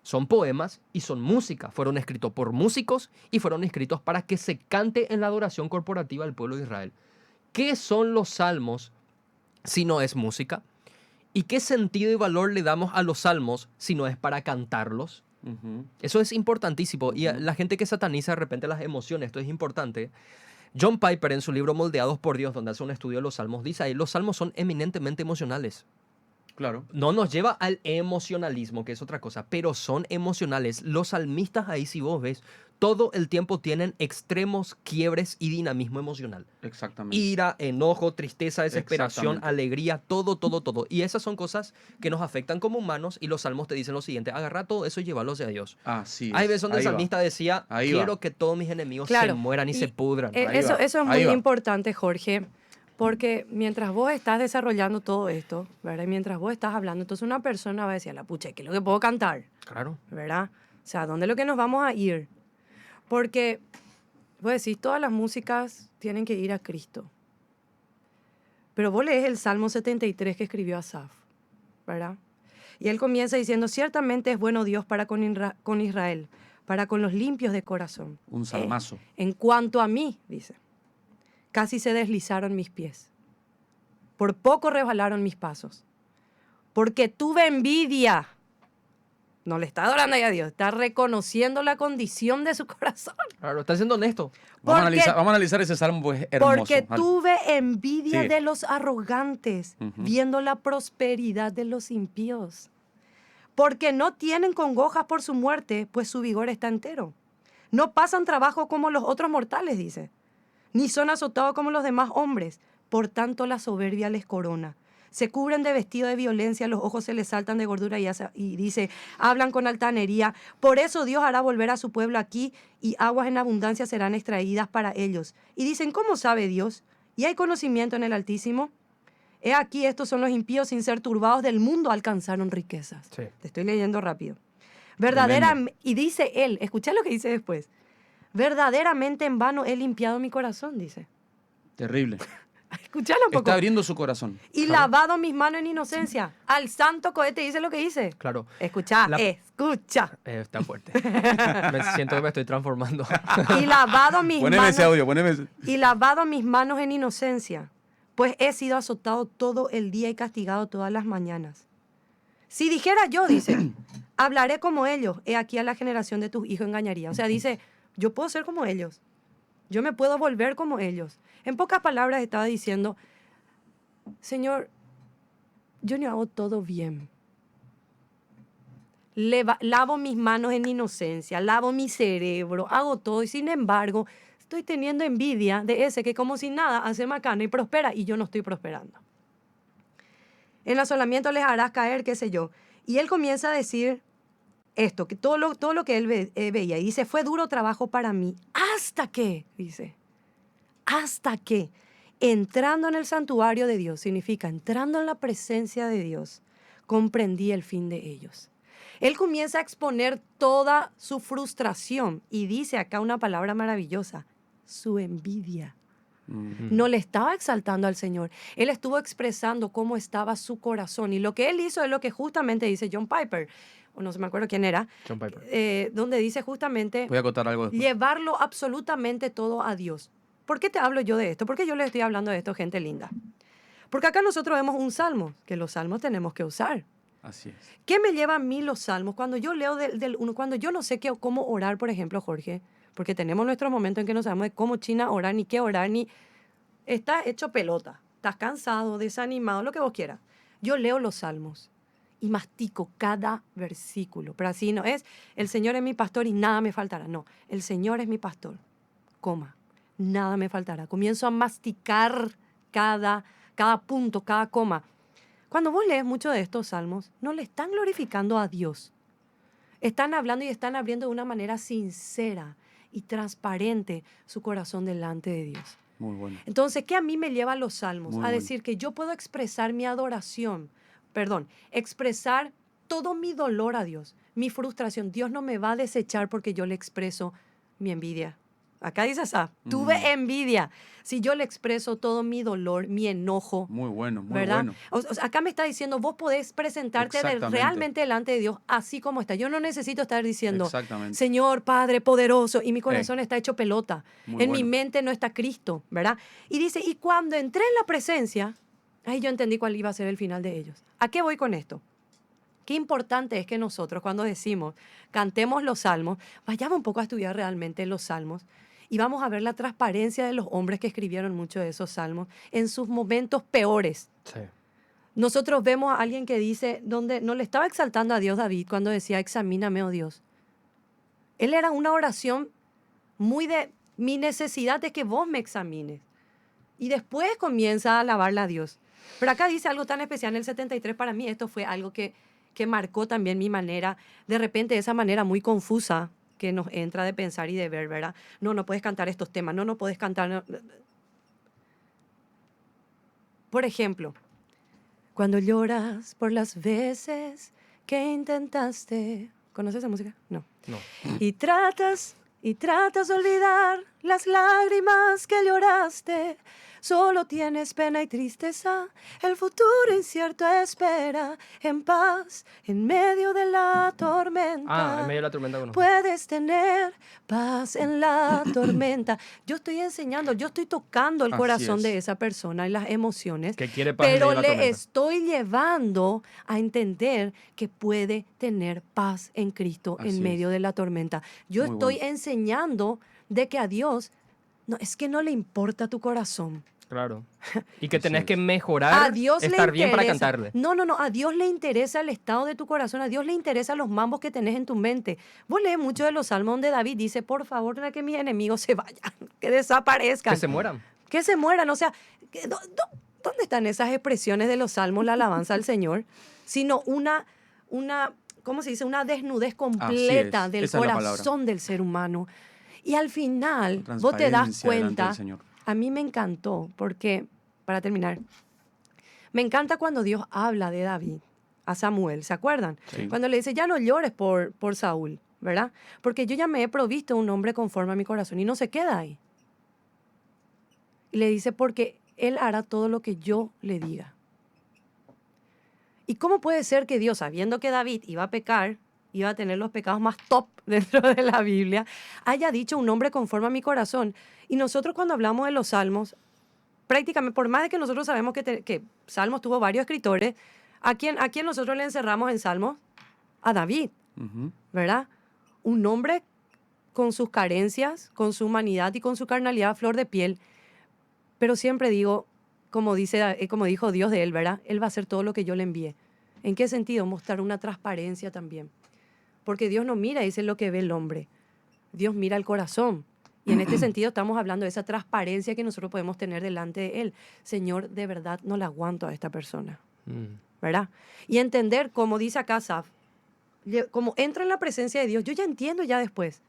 son poemas y son música. Fueron escritos por músicos y fueron escritos para que se cante en la adoración corporativa del pueblo de Israel. ¿Qué son los salmos si no es música? ¿Y qué sentido y valor le damos a los salmos si no es para cantarlos? Eso es importantísimo. Y a la gente que sataniza de repente las emociones, esto es importante. John Piper, en su libro Moldeados por Dios, donde hace un estudio de los salmos, dice ahí, los salmos son eminentemente emocionales. Claro. No nos lleva al emocionalismo, que es otra cosa, pero son emocionales. Los salmistas ahí, si vos ves, todo el tiempo tienen extremos, quiebres y dinamismo emocional. Exactamente. Ira, enojo, tristeza, desesperación, Exactamente. alegría, todo, todo, todo. Y esas son cosas que nos afectan como humanos y los salmos te dicen lo siguiente, agarra todo eso y llévalo hacia Dios. Así es. Hay veces donde el Ahí va. salmista decía, Ahí quiero va. que todos mis enemigos se Claro, mueran y se pudran. Ahí Eso va, es ahí muy va. importante, Jorge, porque mientras vos estás desarrollando todo esto, ¿verdad? Y mientras vos estás hablando, entonces una persona va a decir, la pucha, ¿qué es lo que puedo cantar? Claro. ¿Verdad? O sea, ¿dónde es lo que nos vamos a ir? Porque, vos decís, todas las músicas tienen que ir a Cristo. Pero vos lees el Salmo 73 que escribió Asaf, ¿verdad? Y él comienza diciendo, ciertamente es bueno Dios para con Israel, para con los limpios de corazón. Un salmazo. En cuanto a mí, dice, casi se deslizaron mis pies. Por poco resbalaron mis pasos. Porque tuve envidia. No le está adorando a Dios, está reconociendo la condición de su corazón. Claro, está siendo honesto. Vamos a Porque- analizar ese salmo, pues hermoso. Porque tuve envidia Sí. de los arrogantes, viendo la prosperidad de los impíos. Porque no tienen congojas por su muerte, pues su vigor está entero. No pasan trabajo como los otros mortales, dice, ni son azotados como los demás hombres. Por tanto, la soberbia les corona. Se cubren de vestido de violencia, los ojos se les saltan de gordura y dice, hablan con altanería. Por eso Dios hará volver a su pueblo aquí y aguas en abundancia serán extraídas para ellos. Y dicen, ¿cómo sabe Dios? ¿Y hay conocimiento en el Altísimo? He aquí, estos son los impíos sin ser turbados del mundo alcanzaron riquezas. Sí. Te estoy leyendo rápido. Y dice él, escucha lo que dice después. Verdaderamente en vano he limpiado mi corazón, dice. Terrible. Escuchalo un poco. Está abriendo su corazón. Y lavado mis manos en inocencia. Al santo cohete dice lo que dice. Claro. Escucha, escucha. Está fuerte. Siento que me estoy transformando. Y lavado mis Poneme ese manos. audio, poneme ese. Y lavado mis manos en inocencia, pues he sido azotado todo el día y castigado todas las mañanas. Si dijera yo, dice, hablaré como ellos, he aquí a la generación de tus hijos engañaría. O sea, dice, yo puedo ser como ellos. Yo me puedo volver como ellos. En pocas palabras estaba diciendo, Señor, yo no hago todo bien. Lavo mis manos en inocencia, lavo mi cerebro, hago todo y sin embargo estoy teniendo envidia de ese que como si nada hace macana y prospera y yo no estoy prosperando. En asolamiento les harás caer, qué sé yo. Y él comienza a decir esto, que todo lo que él veía. Y dice, fue duro trabajo para mí. Hasta que, dice, hasta que entrando en el santuario de Dios, significa entrando en la presencia de Dios, comprendí el fin de ellos. Él comienza a exponer toda su frustración y dice acá una palabra maravillosa, su envidia. No le estaba exaltando al Señor. Él estuvo expresando cómo estaba su corazón. Y lo que él hizo es lo que justamente dice John Piper, o no se me acuerdo quién era, John Piper. donde dice justamente Voy a acotar algo después. llevarlo absolutamente todo a Dios. ¿Por qué te hablo yo de esto? ¿Por qué yo les estoy hablando de esto, gente linda? Porque acá nosotros vemos un salmo, que los salmos tenemos que usar. Así es. ¿Qué me lleva a mí los salmos? Cuando yo leo del uno, cuando yo no sé cómo orar, por ejemplo, Jorge, porque tenemos nuestros momentos en que no sabemos de cómo China orar, ni qué orar, ni... Estás hecho pelota, estás cansado, desanimado, lo que vos quieras. Yo leo los salmos y mastico cada versículo. Pero así no es, el Señor es mi pastor y nada me faltará. No, el Señor es mi pastor, coma, nada me faltará. Comienzo a masticar cada punto, cada coma. Cuando vos lees mucho de estos salmos, no le están glorificando a Dios. Están hablando y están abriendo de una manera sincera y transparente su corazón delante de Dios. Muy bueno. Entonces, ¿qué a mí me lleva a los salmos? Muy A bueno. decir que yo puedo expresar mi adoración, expresar todo mi dolor a Dios, mi frustración. Dios no me va a desechar porque yo le expreso mi envidia. Acá dice esa, tuve envidia. Si yo le expreso todo mi dolor, mi enojo, Muy bueno, muy ¿verdad? bueno. O sea, acá me está diciendo, vos podés presentarte Exactamente. realmente delante de Dios así como está. Yo no necesito estar diciendo, Exactamente. Señor, Padre poderoso, y mi corazón está hecho pelota. Muy En mi bueno. mente no está Cristo, ¿verdad? Y dice, y cuando entré en la presencia, ahí yo entendí cuál iba a ser el final de ellos. ¿A qué voy con esto? Qué importante es que nosotros cuando decimos, cantemos los salmos, vayamos un poco a estudiar realmente los salmos y vamos a ver la transparencia de los hombres que escribieron mucho de esos salmos en sus momentos peores. Sí. Nosotros vemos a alguien que dice, donde no le estaba exaltando a Dios David cuando decía, examíname, oh Dios. Él era una oración muy de mi necesidad de que vos me examines. Y después comienza a alabarle a Dios. Pero acá dice algo tan especial en el 73, para mí esto fue algo que marcó también mi manera, de repente esa manera muy confusa que nos entra de pensar y de ver, ¿verdad? No puedes cantar estos temas, no puedes cantar... no. Por ejemplo, cuando lloras por las veces que intentaste... ¿Conoces esa música? No. No. Y tratas de olvidar las lágrimas que lloraste. Solo tienes pena y tristeza, el futuro incierto espera, en paz, en medio de la tormenta. En medio de la tormenta conozco. Puedes tener paz en la tormenta. Yo estoy enseñando, yo estoy tocando el Así corazón es. de esa persona y las emociones, Que quiere paz en pero medio de la le tormenta. estoy llevando a entender que puede tener paz en Cristo Así en es. medio de la tormenta. Yo Muy estoy bueno. enseñando de que a Dios es que no le importa tu corazón. Claro. Y que Así tenés es. que mejorar, A Dios le estar bien para interesa. cantarle. No, a Dios le interesa el estado de tu corazón, a Dios le interesan los mambos que tenés en tu mente. Vos lees mucho de los salmos donde David dice, por favor, no que mis enemigos se vayan, que desaparezcan. Que se mueran. Que se mueran, o sea, ¿dónde están esas expresiones de los salmos, la alabanza al Señor? Sino una ¿cómo se dice? Una desnudez completa es, del esa es la corazón del ser humano. Y al final, La vos te das transparencia delante cuenta, del Señor. a mí me encantó, porque, para terminar, me encanta cuando Dios habla de David a Samuel, ¿se acuerdan? Sí. Cuando le dice, ya no llores por Saúl, ¿verdad? Porque yo ya me he provisto un hombre conforme a mi corazón y no se queda ahí. Y le dice, porque él hará todo lo que yo le diga. ¿Y cómo puede ser que Dios, sabiendo que David iba a pecar, iba a tener los pecados más top dentro de la Biblia, haya dicho un hombre conforme a mi corazón? Y nosotros cuando hablamos de los salmos, prácticamente, por más de que nosotros sabemos que Salmos tuvo varios escritores, ¿a quién nosotros le encerramos en Salmos? A David, Ujú. ¿verdad? Un hombre con sus carencias, con su humanidad y con su carnalidad a flor de piel. Pero siempre digo, como dijo Dios de él, ¿verdad? Él va a hacer todo lo que yo le envíe. ¿En qué sentido? Mostrar una transparencia también. Porque Dios no mira, dice lo que ve el hombre. Dios mira el corazón. Y en este sentido estamos hablando de esa transparencia que nosotros podemos tener delante de Él. Señor, de verdad no la aguanto a esta persona, ¿verdad? Y entender, como dice acá Asaf, como entro en la presencia de Dios, yo ya entiendo ya después,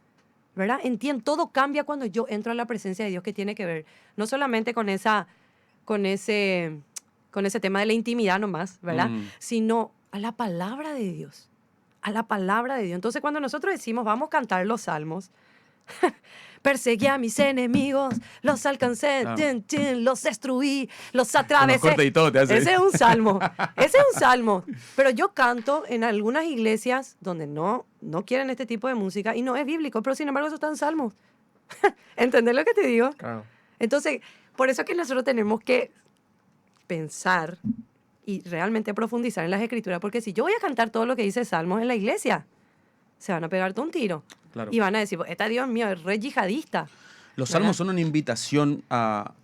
¿verdad? Entiendo, todo cambia cuando yo entro en la presencia de Dios, que tiene que ver no solamente con ese tema de la intimidad nomás, ¿verdad? Sino a la palabra de Dios, a la palabra de Dios. Entonces, cuando nosotros decimos, vamos a cantar los salmos, Perseguí a mis enemigos, los alcancé, Claro. los destruí, los Con los atravesé. cortes y todo te hace. Ese es un salmo. Ese es un salmo. Pero yo canto en algunas iglesias donde no quieren este tipo de música y no es bíblico, pero sin embargo eso está en salmos. ¿Entendés lo que te digo? Claro. Entonces, por eso es que nosotros tenemos que pensar y realmente profundizar en las escrituras, porque si yo voy a cantar todo lo que dice Salmos en la iglesia, se van a pegarte un tiro. Claro. Y van a decir, esta Dios mío, es re yihadista. Los ¿Verdad? salmos son una invitación a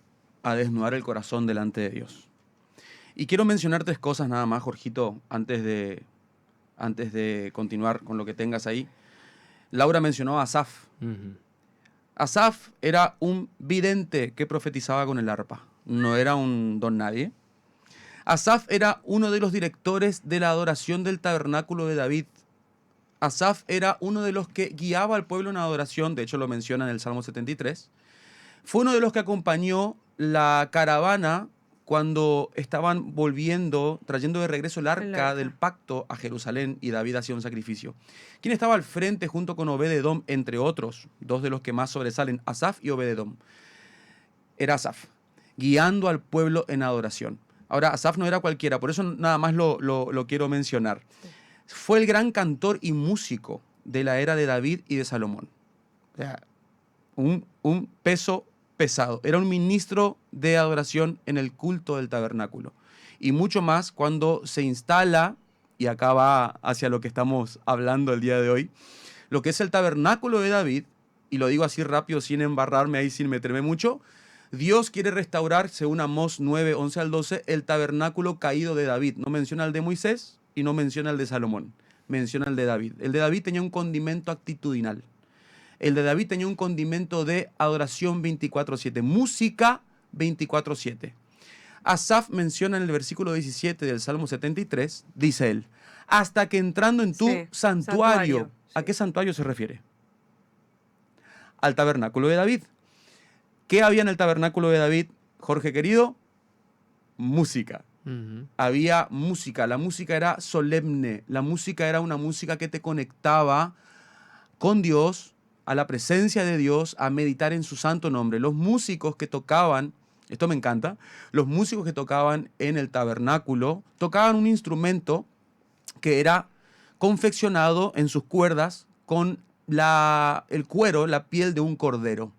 desnudar el corazón delante de Dios. Y quiero mencionar 3 cosas nada más, Jorgito, antes de continuar con lo que tengas ahí. Laura mencionó a Asaf. Ujú. Asaf era un vidente que profetizaba con el arpa. No era un don nadie. Asaf era uno de los directores de la adoración del tabernáculo de David. Asaf era uno de los que guiaba al pueblo en adoración, de hecho lo menciona en el Salmo 73. Fue uno de los que acompañó la caravana cuando estaban volviendo, trayendo de regreso el arca del pacto a Jerusalén y David hacía un sacrificio. ¿Quién estaba al frente junto con Obed-edom, entre otros? 2 de los que más sobresalen, Asaf y Obed-edom. Era Asaf, guiando al pueblo en adoración. Ahora, Asaf no era cualquiera, por eso nada más lo quiero mencionar. Sí. Fue el gran cantor y músico de la era de David y de Salomón. O sea, un peso pesado. Era un ministro de adoración en el culto del tabernáculo. Y mucho más cuando se instala, y acá va hacia lo que estamos hablando el día de hoy, lo que es el tabernáculo de David, y lo digo así rápido sin embarrarme ahí, sin meterme mucho. Dios quiere restaurar, según Amós 9, 11 al 12, el tabernáculo caído de David. No menciona el de Moisés y no menciona el de Salomón. Menciona el de David. El de David tenía un condimento actitudinal. El de David tenía un condimento de adoración 24/7, música 24/7. Asaf menciona en el versículo 17 del Salmo 73, dice él, hasta que entrando en tu santuario. ¿A sí. qué santuario se refiere? Al tabernáculo de David. ¿Qué había en el tabernáculo de David, Jorge querido? Música. Ujú. Había música. La música era solemne. La música era una música que te conectaba con Dios, a la presencia de Dios, a meditar en su santo nombre. Los músicos que tocaban, esto me encanta, los músicos que tocaban en el tabernáculo tocaban un instrumento que era confeccionado en sus cuerdas con el cuero, la piel de un cordero.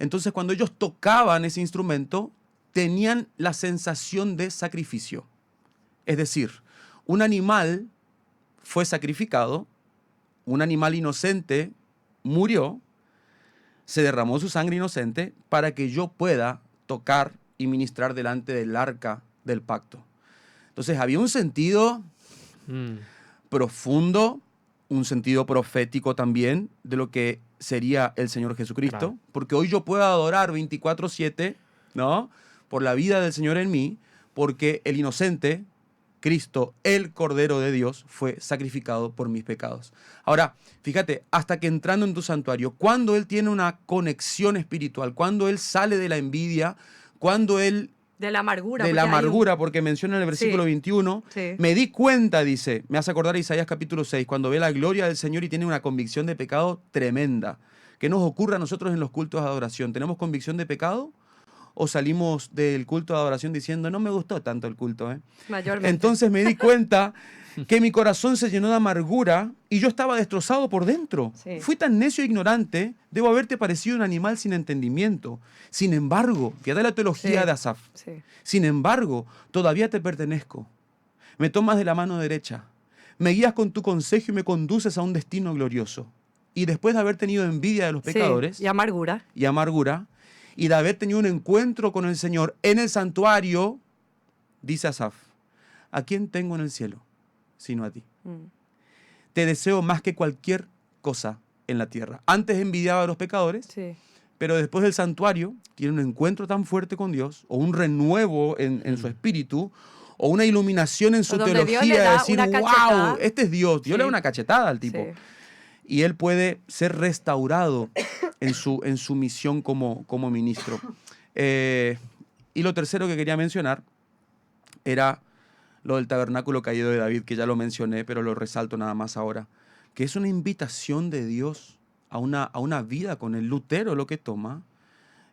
Entonces, cuando ellos tocaban ese instrumento, tenían la sensación de sacrificio. Es decir, un animal fue sacrificado, un animal inocente murió, se derramó su sangre inocente para que yo pueda tocar y ministrar delante del arca del pacto. Entonces, había un sentido Mm. profundo, un sentido profético también de lo que sería el Señor Jesucristo, Claro. porque hoy yo puedo adorar 24/7, ¿no? Por la vida del Señor en mí, porque el inocente, Cristo, el Cordero de Dios, fue sacrificado por mis pecados. Ahora, fíjate, hasta que entrando en tu santuario, cuando Él tiene una conexión espiritual, cuando Él sale de la envidia, cuando Él De la amargura. de porque la hay un- amargura, porque menciona en el versículo Sí. 21, Sí. me di cuenta, dice, me hace acordar a Isaías capítulo 6, cuando ve la gloria del Señor y tiene una convicción de pecado tremenda. ¿Qué nos ocurre a nosotros en los cultos de adoración? ¿Tenemos convicción de pecado? ¿O salimos del culto de adoración diciendo, no me gustó tanto el culto? Mayormente. Entonces me di cuenta que mi corazón se llenó de amargura y yo estaba destrozado por dentro. Sí. Fui tan necio e ignorante, debo haberte parecido un animal sin entendimiento. Sin embargo, fíjate la teología Sí. de Asaf. Sí. Sin embargo, todavía te pertenezco. Me tomas de la mano derecha, me guías con tu consejo y me conduces a un destino glorioso. Y después de haber tenido envidia de los Sí, pecadores y amargura. y amargura, y de haber tenido un encuentro con el Señor en el santuario, dice Asaf, ¿a quién tengo en el cielo sino a ti? Mm. Te deseo más que cualquier cosa en la tierra. Antes envidiaba a los pecadores, Sí. pero después del santuario tiene un encuentro tan fuerte con Dios, o un renuevo en su espíritu, o una iluminación en su O donde Dios teología le de da decir, una cachetada. wow, este es Dios. Dios Sí. le da una cachetada al tipo. Sí. Y él puede ser restaurado en su misión como ministro. Y lo tercero que quería mencionar era lo del tabernáculo caído de David, que ya lo mencioné, pero lo resalto nada más ahora, que es una invitación de Dios a una vida con él. Lutero lo que toma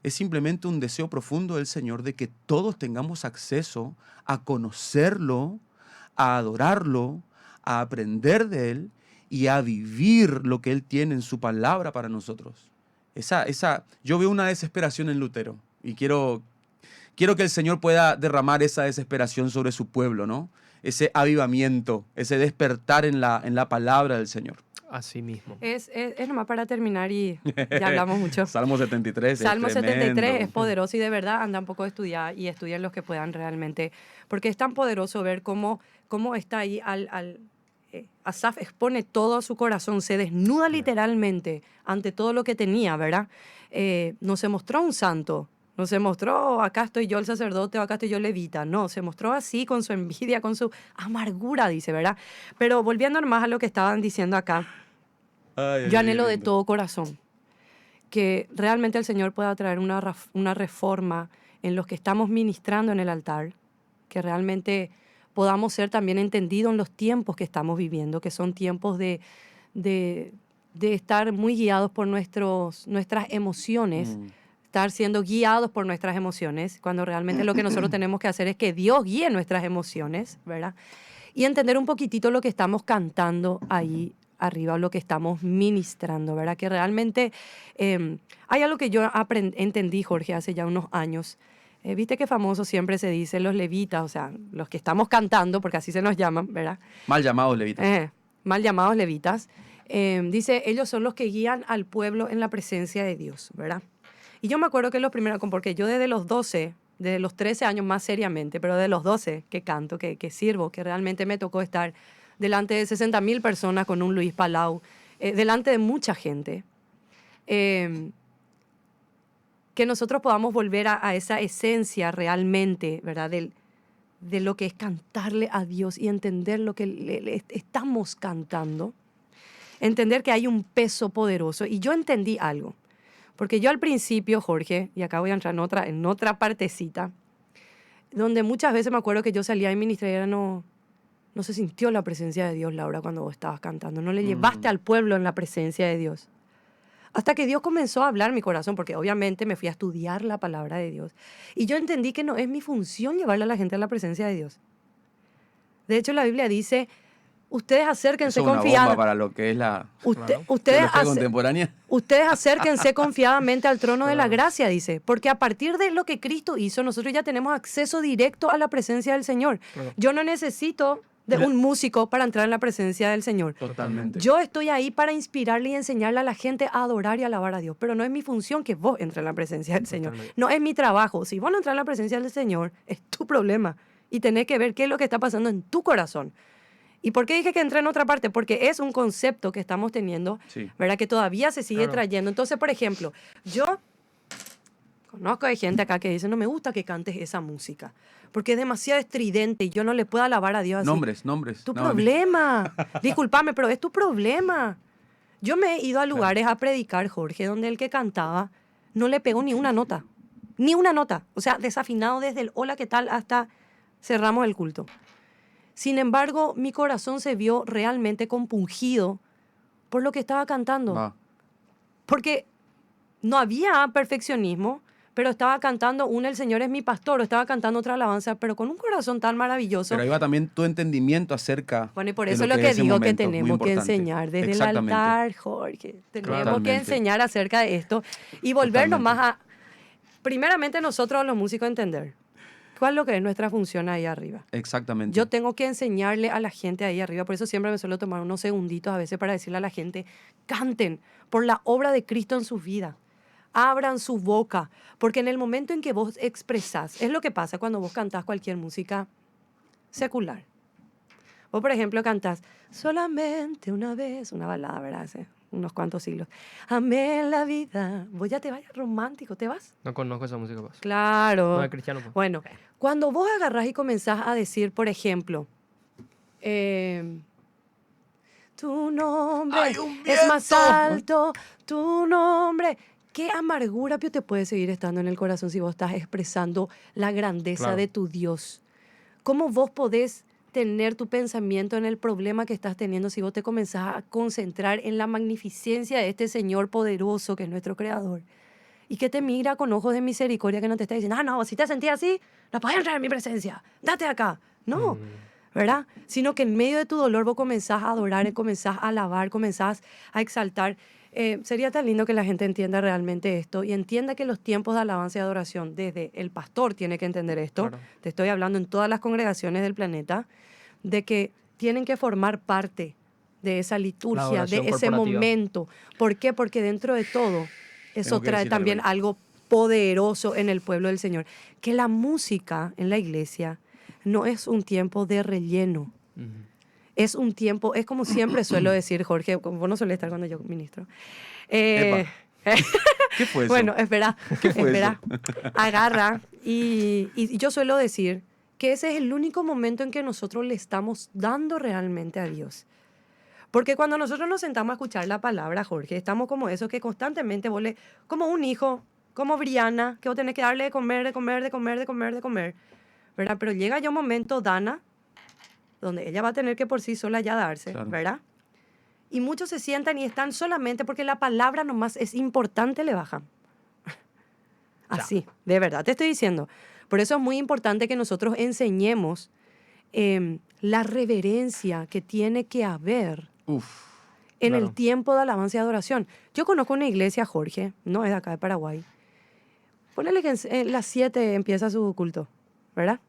es simplemente un deseo profundo del Señor de que todos tengamos acceso a conocerlo, a adorarlo, a aprender de él y a vivir lo que él tiene en su palabra para nosotros. Yo veo una desesperación en Lutero y quiero que el Señor pueda derramar esa desesperación sobre su pueblo, ¿no? Ese avivamiento, ese despertar en la palabra del Señor. Así mismo. Es nomás para terminar y ya hablamos mucho. Salmo 73 Salmo es 73 tremendo. es poderoso y de verdad anda un poco a estudiar y estudien los que puedan realmente, porque es tan poderoso ver cómo está ahí Asaf expone todo su corazón, se desnuda literalmente ante todo lo que tenía, ¿verdad? No se mostró un santo, no se mostró acá estoy yo el sacerdote o acá estoy yo levita, no, se mostró así con su envidia, con su amargura, dice, ¿verdad? Pero volviendo más a lo que estaban diciendo acá, yo anhelo de todo corazón que realmente el Señor pueda traer una reforma en los que estamos ministrando en el altar, que realmente podamos ser también entendidos en los tiempos que estamos viviendo, que son tiempos de estar muy guiados por nuestras emociones, estar siendo guiados por nuestras emociones, cuando realmente lo que nosotros tenemos que hacer es que Dios guíe nuestras emociones, ¿verdad? Y entender un poquitito lo que estamos cantando ahí arriba, lo que estamos ministrando, ¿verdad? Que realmente hay algo que yo entendí, Jorge, hace ya unos años. Viste que famoso siempre se dice los levitas, o sea, los que estamos cantando, porque así se nos llaman, ¿verdad? Mal llamados levitas. Mal llamados levitas. Dice, ellos son los que guían al pueblo en la presencia de Dios, ¿verdad? Y yo me acuerdo que los primeros, porque yo desde los 12, desde los 13 años más seriamente, pero de los 12 que canto, que sirvo, que realmente me tocó estar delante de 60.000 personas con un Luis Palau, delante de mucha gente, que nosotros podamos volver a esa esencia realmente, ¿verdad? De lo que es cantarle a Dios y entender lo que le estamos cantando, entender que hay un peso poderoso. Y yo entendí algo, porque yo al principio, Jorge, y acá voy a entrar en otra partecita, donde muchas veces me acuerdo que yo salía y ministré y era no se sintió la presencia de Dios, Laura, cuando vos estabas cantando. No le llevaste al pueblo en la presencia de Dios. Hasta que Dios comenzó a hablar mi corazón, porque obviamente me fui a estudiar la palabra de Dios. Y yo entendí que no es mi función llevarle a la gente a la presencia de Dios. De hecho, la Biblia dice, ustedes acérquense confiadamente. Es una bomba para lo que es la teología contemporánea. Ustedes acérquense confiadamente al trono de la gracia, dice. Porque a partir de lo que Cristo hizo, nosotros ya tenemos acceso directo a la presencia del Señor. Yo no necesito de un músico para entrar en la presencia del Señor. Totalmente. Yo estoy ahí para inspirarle y enseñarle a la gente a adorar y alabar a Dios, pero no es mi función que vos entres en la presencia del Señor. No es mi trabajo. Si vos no entras en la presencia del Señor, es tu problema. Y tenés que ver qué es lo que está pasando en tu corazón. ¿Y por qué dije que entré en otra parte? Porque es un concepto que estamos teniendo, ¿verdad? Que todavía se sigue trayendo. Entonces, por ejemplo, yo conozco de gente acá que dice, no me gusta que cantes esa música, porque es demasiado estridente y yo no le puedo alabar a Dios así. Nombres. Tu problema. Discúlpame, pero es tu problema. Yo me he ido a lugares a predicar, Jorge, donde el que cantaba no le pegó ni una nota. Ni una nota. O sea, desafinado desde el hola, ¿qué tal? Hasta cerramos el culto. Sin embargo, mi corazón se vio realmente compungido por lo que estaba cantando. Porque no había perfeccionismo, pero estaba cantando El Señor es mi pastor, o estaba cantando otra alabanza, pero con un corazón tan maravilloso. Pero ahí va también tu entendimiento acerca. Bueno, y por eso lo que digo que tenemos que enseñar desde el altar, Jorge. Tenemos que enseñar acerca de esto y volvernos más a, primeramente nosotros los músicos, entender cuál es lo que es nuestra función ahí arriba. Exactamente. Yo tengo que enseñarle a la gente ahí arriba, por eso siempre me suelo tomar unos segunditos a veces para decirle a la gente, canten por la obra de Cristo en sus vidas. Abran su boca, porque en el momento en que vos expresás, es lo que pasa cuando vos cantás cualquier música secular. Vos, por ejemplo, cantás solamente una vez, una balada, ¿verdad? Hace unos cuantos siglos. Amé la vida. Vos ya te vayas romántico, ¿te vas? No conozco esa música, pues. Claro. No es cristiano, pues. Bueno, cuando vos agarrás y comenzás a decir, por ejemplo, tu nombre es más alto, tu nombre. ¿Qué amargura, Pio, te puede seguir estando en el corazón si vos estás expresando la grandeza de tu Dios? ¿Cómo vos podés tener tu pensamiento en el problema que estás teniendo si vos te comenzás a concentrar en la magnificencia de este Señor poderoso que es nuestro Creador y que te mira con ojos de misericordia, que no te está diciendo, no, si te sentís así, no puedes entrar en mi presencia, date acá. No, ¿verdad? Sino que en medio de tu dolor vos comenzás a adorar, comenzás a alabar, comenzás a exaltar. Sería tan lindo que la gente entienda realmente esto y entienda que los tiempos de alabanza y adoración, desde el pastor tiene que entender esto, Claro. te estoy hablando en todas las congregaciones del planeta, de que tienen que formar parte de esa liturgia, de adoración ese corporativa. momento. ¿Por qué? Porque dentro de todo, eso Tengo que trae decir también algo algo poderoso en el pueblo del Señor. Que la música en la iglesia no es un tiempo de relleno. Es un tiempo, es como siempre suelo decir, Jorge, vos no sueles estar cuando yo ministro. ¿Qué fue eso? Bueno, espera, ¿Qué fue espera. Agarra y yo suelo decir que ese es el único momento en que nosotros le estamos dando realmente a Dios. Porque cuando nosotros nos sentamos a escuchar la palabra, Jorge, estamos como eso que constantemente vos como un hijo, como Brianna, que vos tenés que darle de comer, de comer, de comer, de comer, de comer, ¿verdad? Pero llega ya un momento, Dana, donde ella va a tener que por sí sola ya darse, Claro. ¿verdad? Y muchos se sientan y están solamente porque la palabra nomás es importante, le bajan. Así, de verdad te estoy diciendo. Por eso es muy importante que nosotros enseñemos la reverencia que tiene que haber Uf, en Claro. el tiempo de alabanza y adoración. Yo conozco una iglesia, Jorge, no es de acá de Paraguay. Ponele que en las 7 empieza su culto, ¿verdad?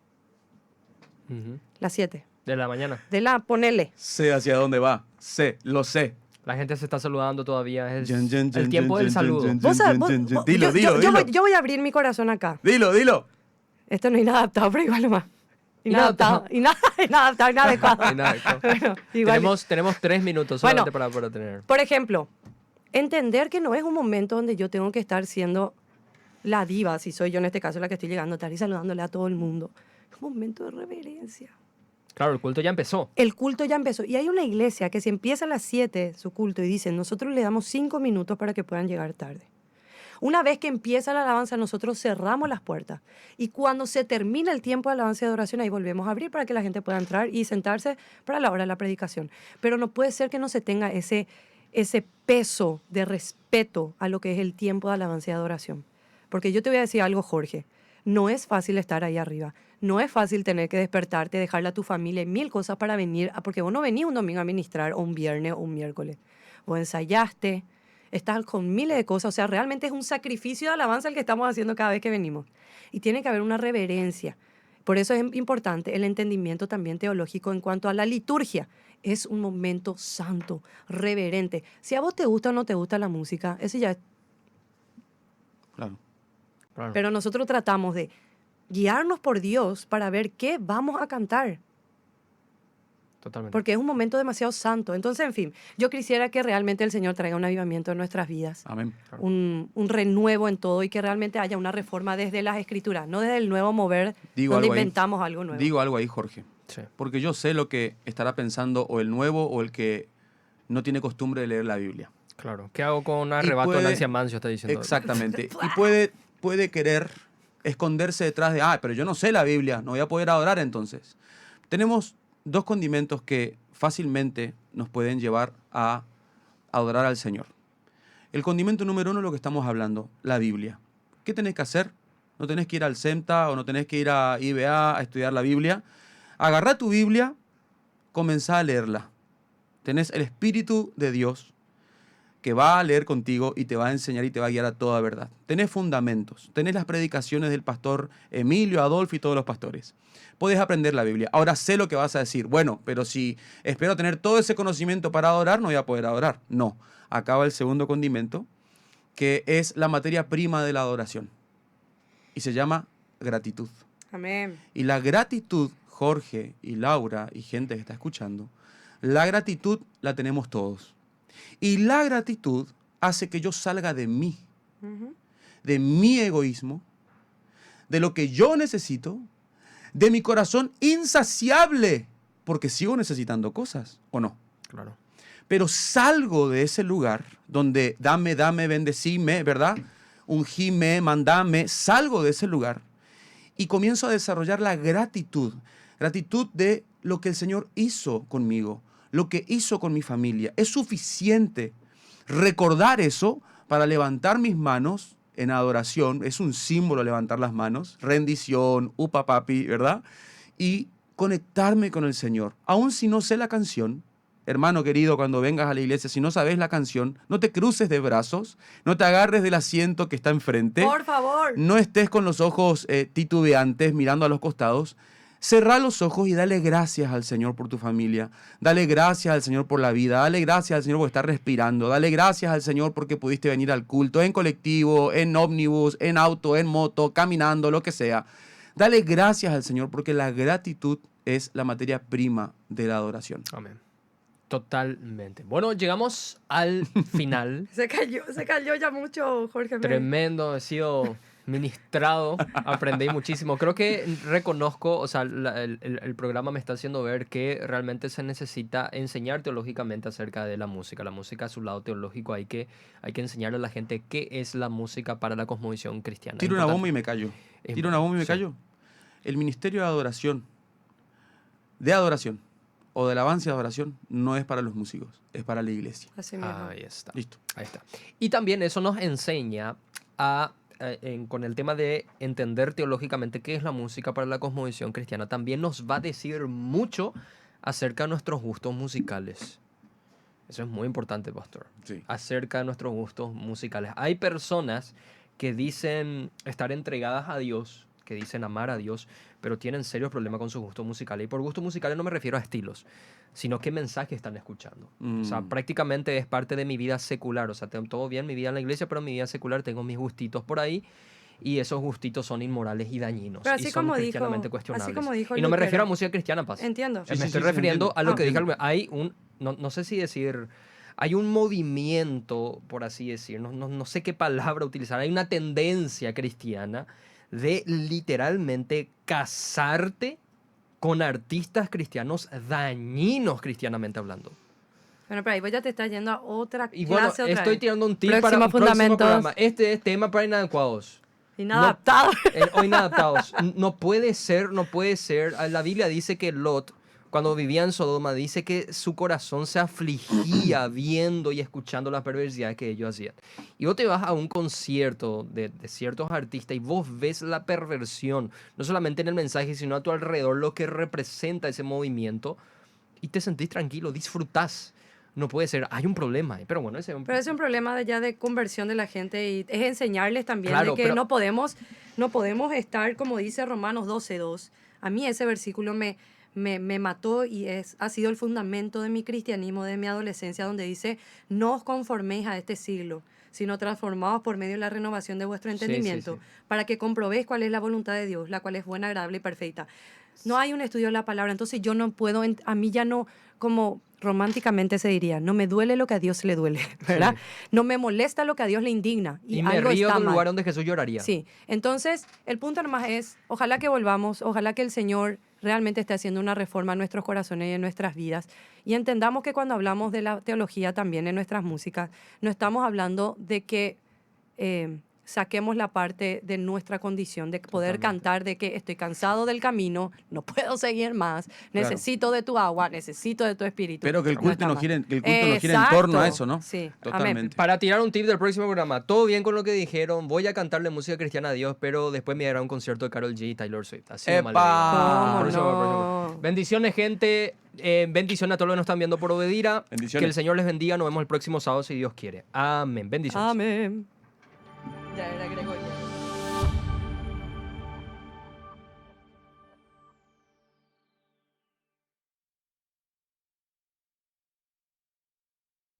Ujú. Las 7. De la mañana. Ponele. sé hacia dónde va. Sé, lo sé. La gente se está saludando todavía. Es Yen, yen, el yen, tiempo yen, del yen, saludo. yen, Vos sabés, Dilo, dilo, yo dilo. voy a abrir mi corazón acá. Dilo, dilo. Esto no es inadaptado, pero igual nomás. Inadaptado. Inadaptado, inadecuado. Inadecuado. Bueno, igual. Tenemos 3 minutos Bueno. solamente para tener. Por ejemplo, entender que no es un momento donde yo tengo que estar siendo la diva, si soy yo en este caso la que estoy llegando tarde y saludándole a todo el mundo. Es un momento de reverencia. Claro, el culto ya empezó. El culto ya empezó. Y hay una iglesia que si empieza a las 7 su culto y dicen, nosotros le damos 5 minutos para que puedan llegar tarde. Una vez que empieza la alabanza, nosotros cerramos las puertas. Y cuando se termina el tiempo de alabanza y adoración, ahí volvemos a abrir para que la gente pueda entrar y sentarse para la hora de la predicación. Pero no puede ser que no se tenga ese peso de respeto a lo que es el tiempo de alabanza y adoración. Porque yo te voy a decir algo, Jorge. No es fácil estar ahí arriba. No es fácil tener que despertarte, dejarle a tu familia y 1000 cosas para venir, porque vos no venís un domingo a ministrar, o un viernes, o un miércoles. Vos ensayaste, estás con miles de cosas. O sea, realmente es un sacrificio de alabanza el que estamos haciendo cada vez que venimos. Y tiene que haber una reverencia. Por eso es importante el entendimiento también teológico en cuanto a la liturgia. Es un momento santo, reverente. Si a vos te gusta o no te gusta la música, eso ya es. Claro. Claro. Pero nosotros tratamos de guiarnos por Dios para ver qué vamos a cantar. Totalmente. Porque es un momento demasiado santo. Entonces, en fin, yo quisiera que realmente el Señor traiga un avivamiento en nuestras vidas. Amén. Un renuevo en todo y que realmente haya una reforma desde las escrituras, no desde el nuevo mover Digo donde algo ahí. inventamos algo nuevo. Digo algo ahí, Jorge. Sí. Porque yo sé lo que estará pensando o el nuevo o el que no tiene costumbre de leer la Biblia. Claro. ¿Qué hago con un arrebato de Nancy Amancio? Está diciendo. Exactamente. Y puede querer esconderse detrás de, pero yo no sé la Biblia, no voy a poder adorar entonces. Tenemos 2 condimentos que fácilmente nos pueden llevar a adorar al Señor. El condimento número 1 es lo que estamos hablando, la Biblia. ¿Qué tenés que hacer? No tenés que ir al CEMTA o no tenés que ir a IBA a estudiar la Biblia. Agarrá tu Biblia, comenzá a leerla. Tenés el Espíritu de Dios que va a leer contigo y te va a enseñar y te va a guiar a toda verdad. Tenés fundamentos, tenés las predicaciones del pastor Emilio, Adolfo y todos los pastores. Podés aprender la Biblia. Ahora sé lo que vas a decir. Bueno, pero si espero tener todo ese conocimiento para adorar, no voy a poder adorar. No. Acaba el segundo condimento, que es la materia prima de la adoración. Y se llama gratitud. Amén. Y la gratitud, Jorge y Laura y gente que está escuchando, la gratitud la tenemos todos. Y la gratitud hace que yo salga de mí, de mi egoísmo, de lo que yo necesito, de mi corazón insaciable, porque sigo necesitando cosas, ¿o no? Claro. Pero salgo de ese lugar donde dame, bendecime, ¿verdad? Ungime, mandame, salgo de ese lugar y comienzo a desarrollar la gratitud. gratitud de lo que el Señor hizo conmigo, lo que hizo con mi familia. Es suficiente recordar eso para levantar mis manos en adoración. Es un símbolo levantar las manos, rendición, upa papi, ¿verdad? Y conectarme con el Señor. Aun si no sé la canción, hermano querido, cuando vengas a la iglesia, si no sabes la canción, no te cruces de brazos, no te agarres del asiento que está enfrente. Por favor. No estés con los ojos titubeantes mirando a los costados. Cerrá los ojos y dale gracias al Señor por tu familia. Dale gracias al Señor por la vida. Dale gracias al Señor por estar respirando. Dale gracias al Señor porque pudiste venir al culto, en colectivo, en ómnibus, en auto, en moto, caminando, lo que sea. Dale gracias al Señor porque la gratitud es la materia prima de la adoración. Amén. Totalmente. Bueno, llegamos al final. Se cayó ya mucho, Jorge. Tremendo, he sido ministrado, aprendí muchísimo. Creo que reconozco, o sea, el programa me está haciendo ver que realmente se necesita enseñar teológicamente acerca de la música. La música a su lado teológico hay que enseñarle a la gente qué es la música para la cosmovisión cristiana. Tiro una bomba y me callo. Tiro una bomba y me callo. El ministerio de adoración o de alabanza y adoración no es para los músicos, es para la iglesia. Así mismo. Ahí está. Listo. Ahí está. Y también eso nos enseña con el tema de entender teológicamente qué es la música para la cosmovisión cristiana. También nos va a decir mucho acerca de nuestros gustos musicales. Eso es muy importante, pastor. Sí. Acerca de nuestros gustos musicales. Hay personas que dicen estar entregadas a Dios, que dicen amar a Dios, pero tienen serios problemas con sus gustos musicales. Y por gustos musicales no me refiero a estilos, sino qué mensaje están escuchando. O sea, prácticamente es parte de mi vida secular. O sea, tengo todo bien mi vida en la iglesia, pero en mi vida secular tengo mis gustitos por ahí. Y esos gustitos son inmorales y dañinos. Pero así y son como cristianamente dijo, cuestionables. así como dijo Y no me Lutero. refiero a música cristiana, Paz. Entiendo. Sí, Me estoy refiriendo entiendo. a lo que Entiendo. dije. Hay un, no sé si decir, hay un movimiento, por así decir, no sé qué palabra utilizar. Hay una tendencia cristiana de literalmente casarte con artistas cristianos dañinos cristianamente hablando. Bueno, pero ahí vos ya te estás yendo a otra Y bueno, clase otra estoy vez. tirando un tip Próximo para un próximo Fundamentos. programa. Este es tema para inadecuados. Inadaptado. O inadaptados. No puede ser. La Biblia dice que Lot, cuando vivía en Sodoma, dice que su corazón se afligía viendo y escuchando las perversidades que ellos hacían. Y vos te vas a un concierto de ciertos artistas y vos ves la perversión, no solamente en el mensaje, sino a tu alrededor, lo que representa ese movimiento, y te sentís tranquilo, disfrutás. No puede ser, hay un problema, pero bueno, ese es un Pero es un problema ya de conversión de la gente y es enseñarles también Claro, de que pero- no podemos estar, como dice Romanos 12:2. A mí ese versículo me mató y ha sido el fundamento de mi cristianismo, de mi adolescencia, donde dice, no os conforméis a este siglo, sino transformados por medio de la renovación de vuestro Sí, sí, entendimiento, sí. para que comprobéis cuál es la voluntad de Dios, la cual es buena, agradable y perfecta. No hay un estudio de la palabra, entonces yo no puedo, a mí ya no, como románticamente se diría, no me duele lo que a Dios le duele, ¿verdad? Sí. No me molesta lo que a Dios le indigna. Y me algo río está del mal. lugar donde Jesús lloraría. Sí, entonces el punto nomás es, ojalá que volvamos, ojalá que el Señor realmente esté haciendo una reforma en nuestros corazones y en nuestras vidas y entendamos que cuando hablamos de la teología también en nuestras músicas, no estamos hablando de que saquemos la parte de nuestra condición, de poder Totalmente. cantar de que estoy cansado del camino, no puedo seguir más, necesito de tu agua, necesito de tu espíritu. Pero que el No culto está no mal. gire, que el culto no gire en Exacto. torno a eso, ¿no? Sí, Totalmente. amén. Para tirar un tip del próximo programa, todo bien con lo que dijeron, voy a cantarle música cristiana a Dios, pero después me irá a un concierto de Karol G y Taylor Swift. Así nomás le digo. ¡Epa! ¿Cómo no? Bendiciones, gente. Bendiciones a todos los que nos están viendo por Obedira. Bendiciones. Que el Señor les bendiga. Nos vemos el próximo sábado si Dios quiere. Amén. Bendiciones. Amén. Ya era Gregorio.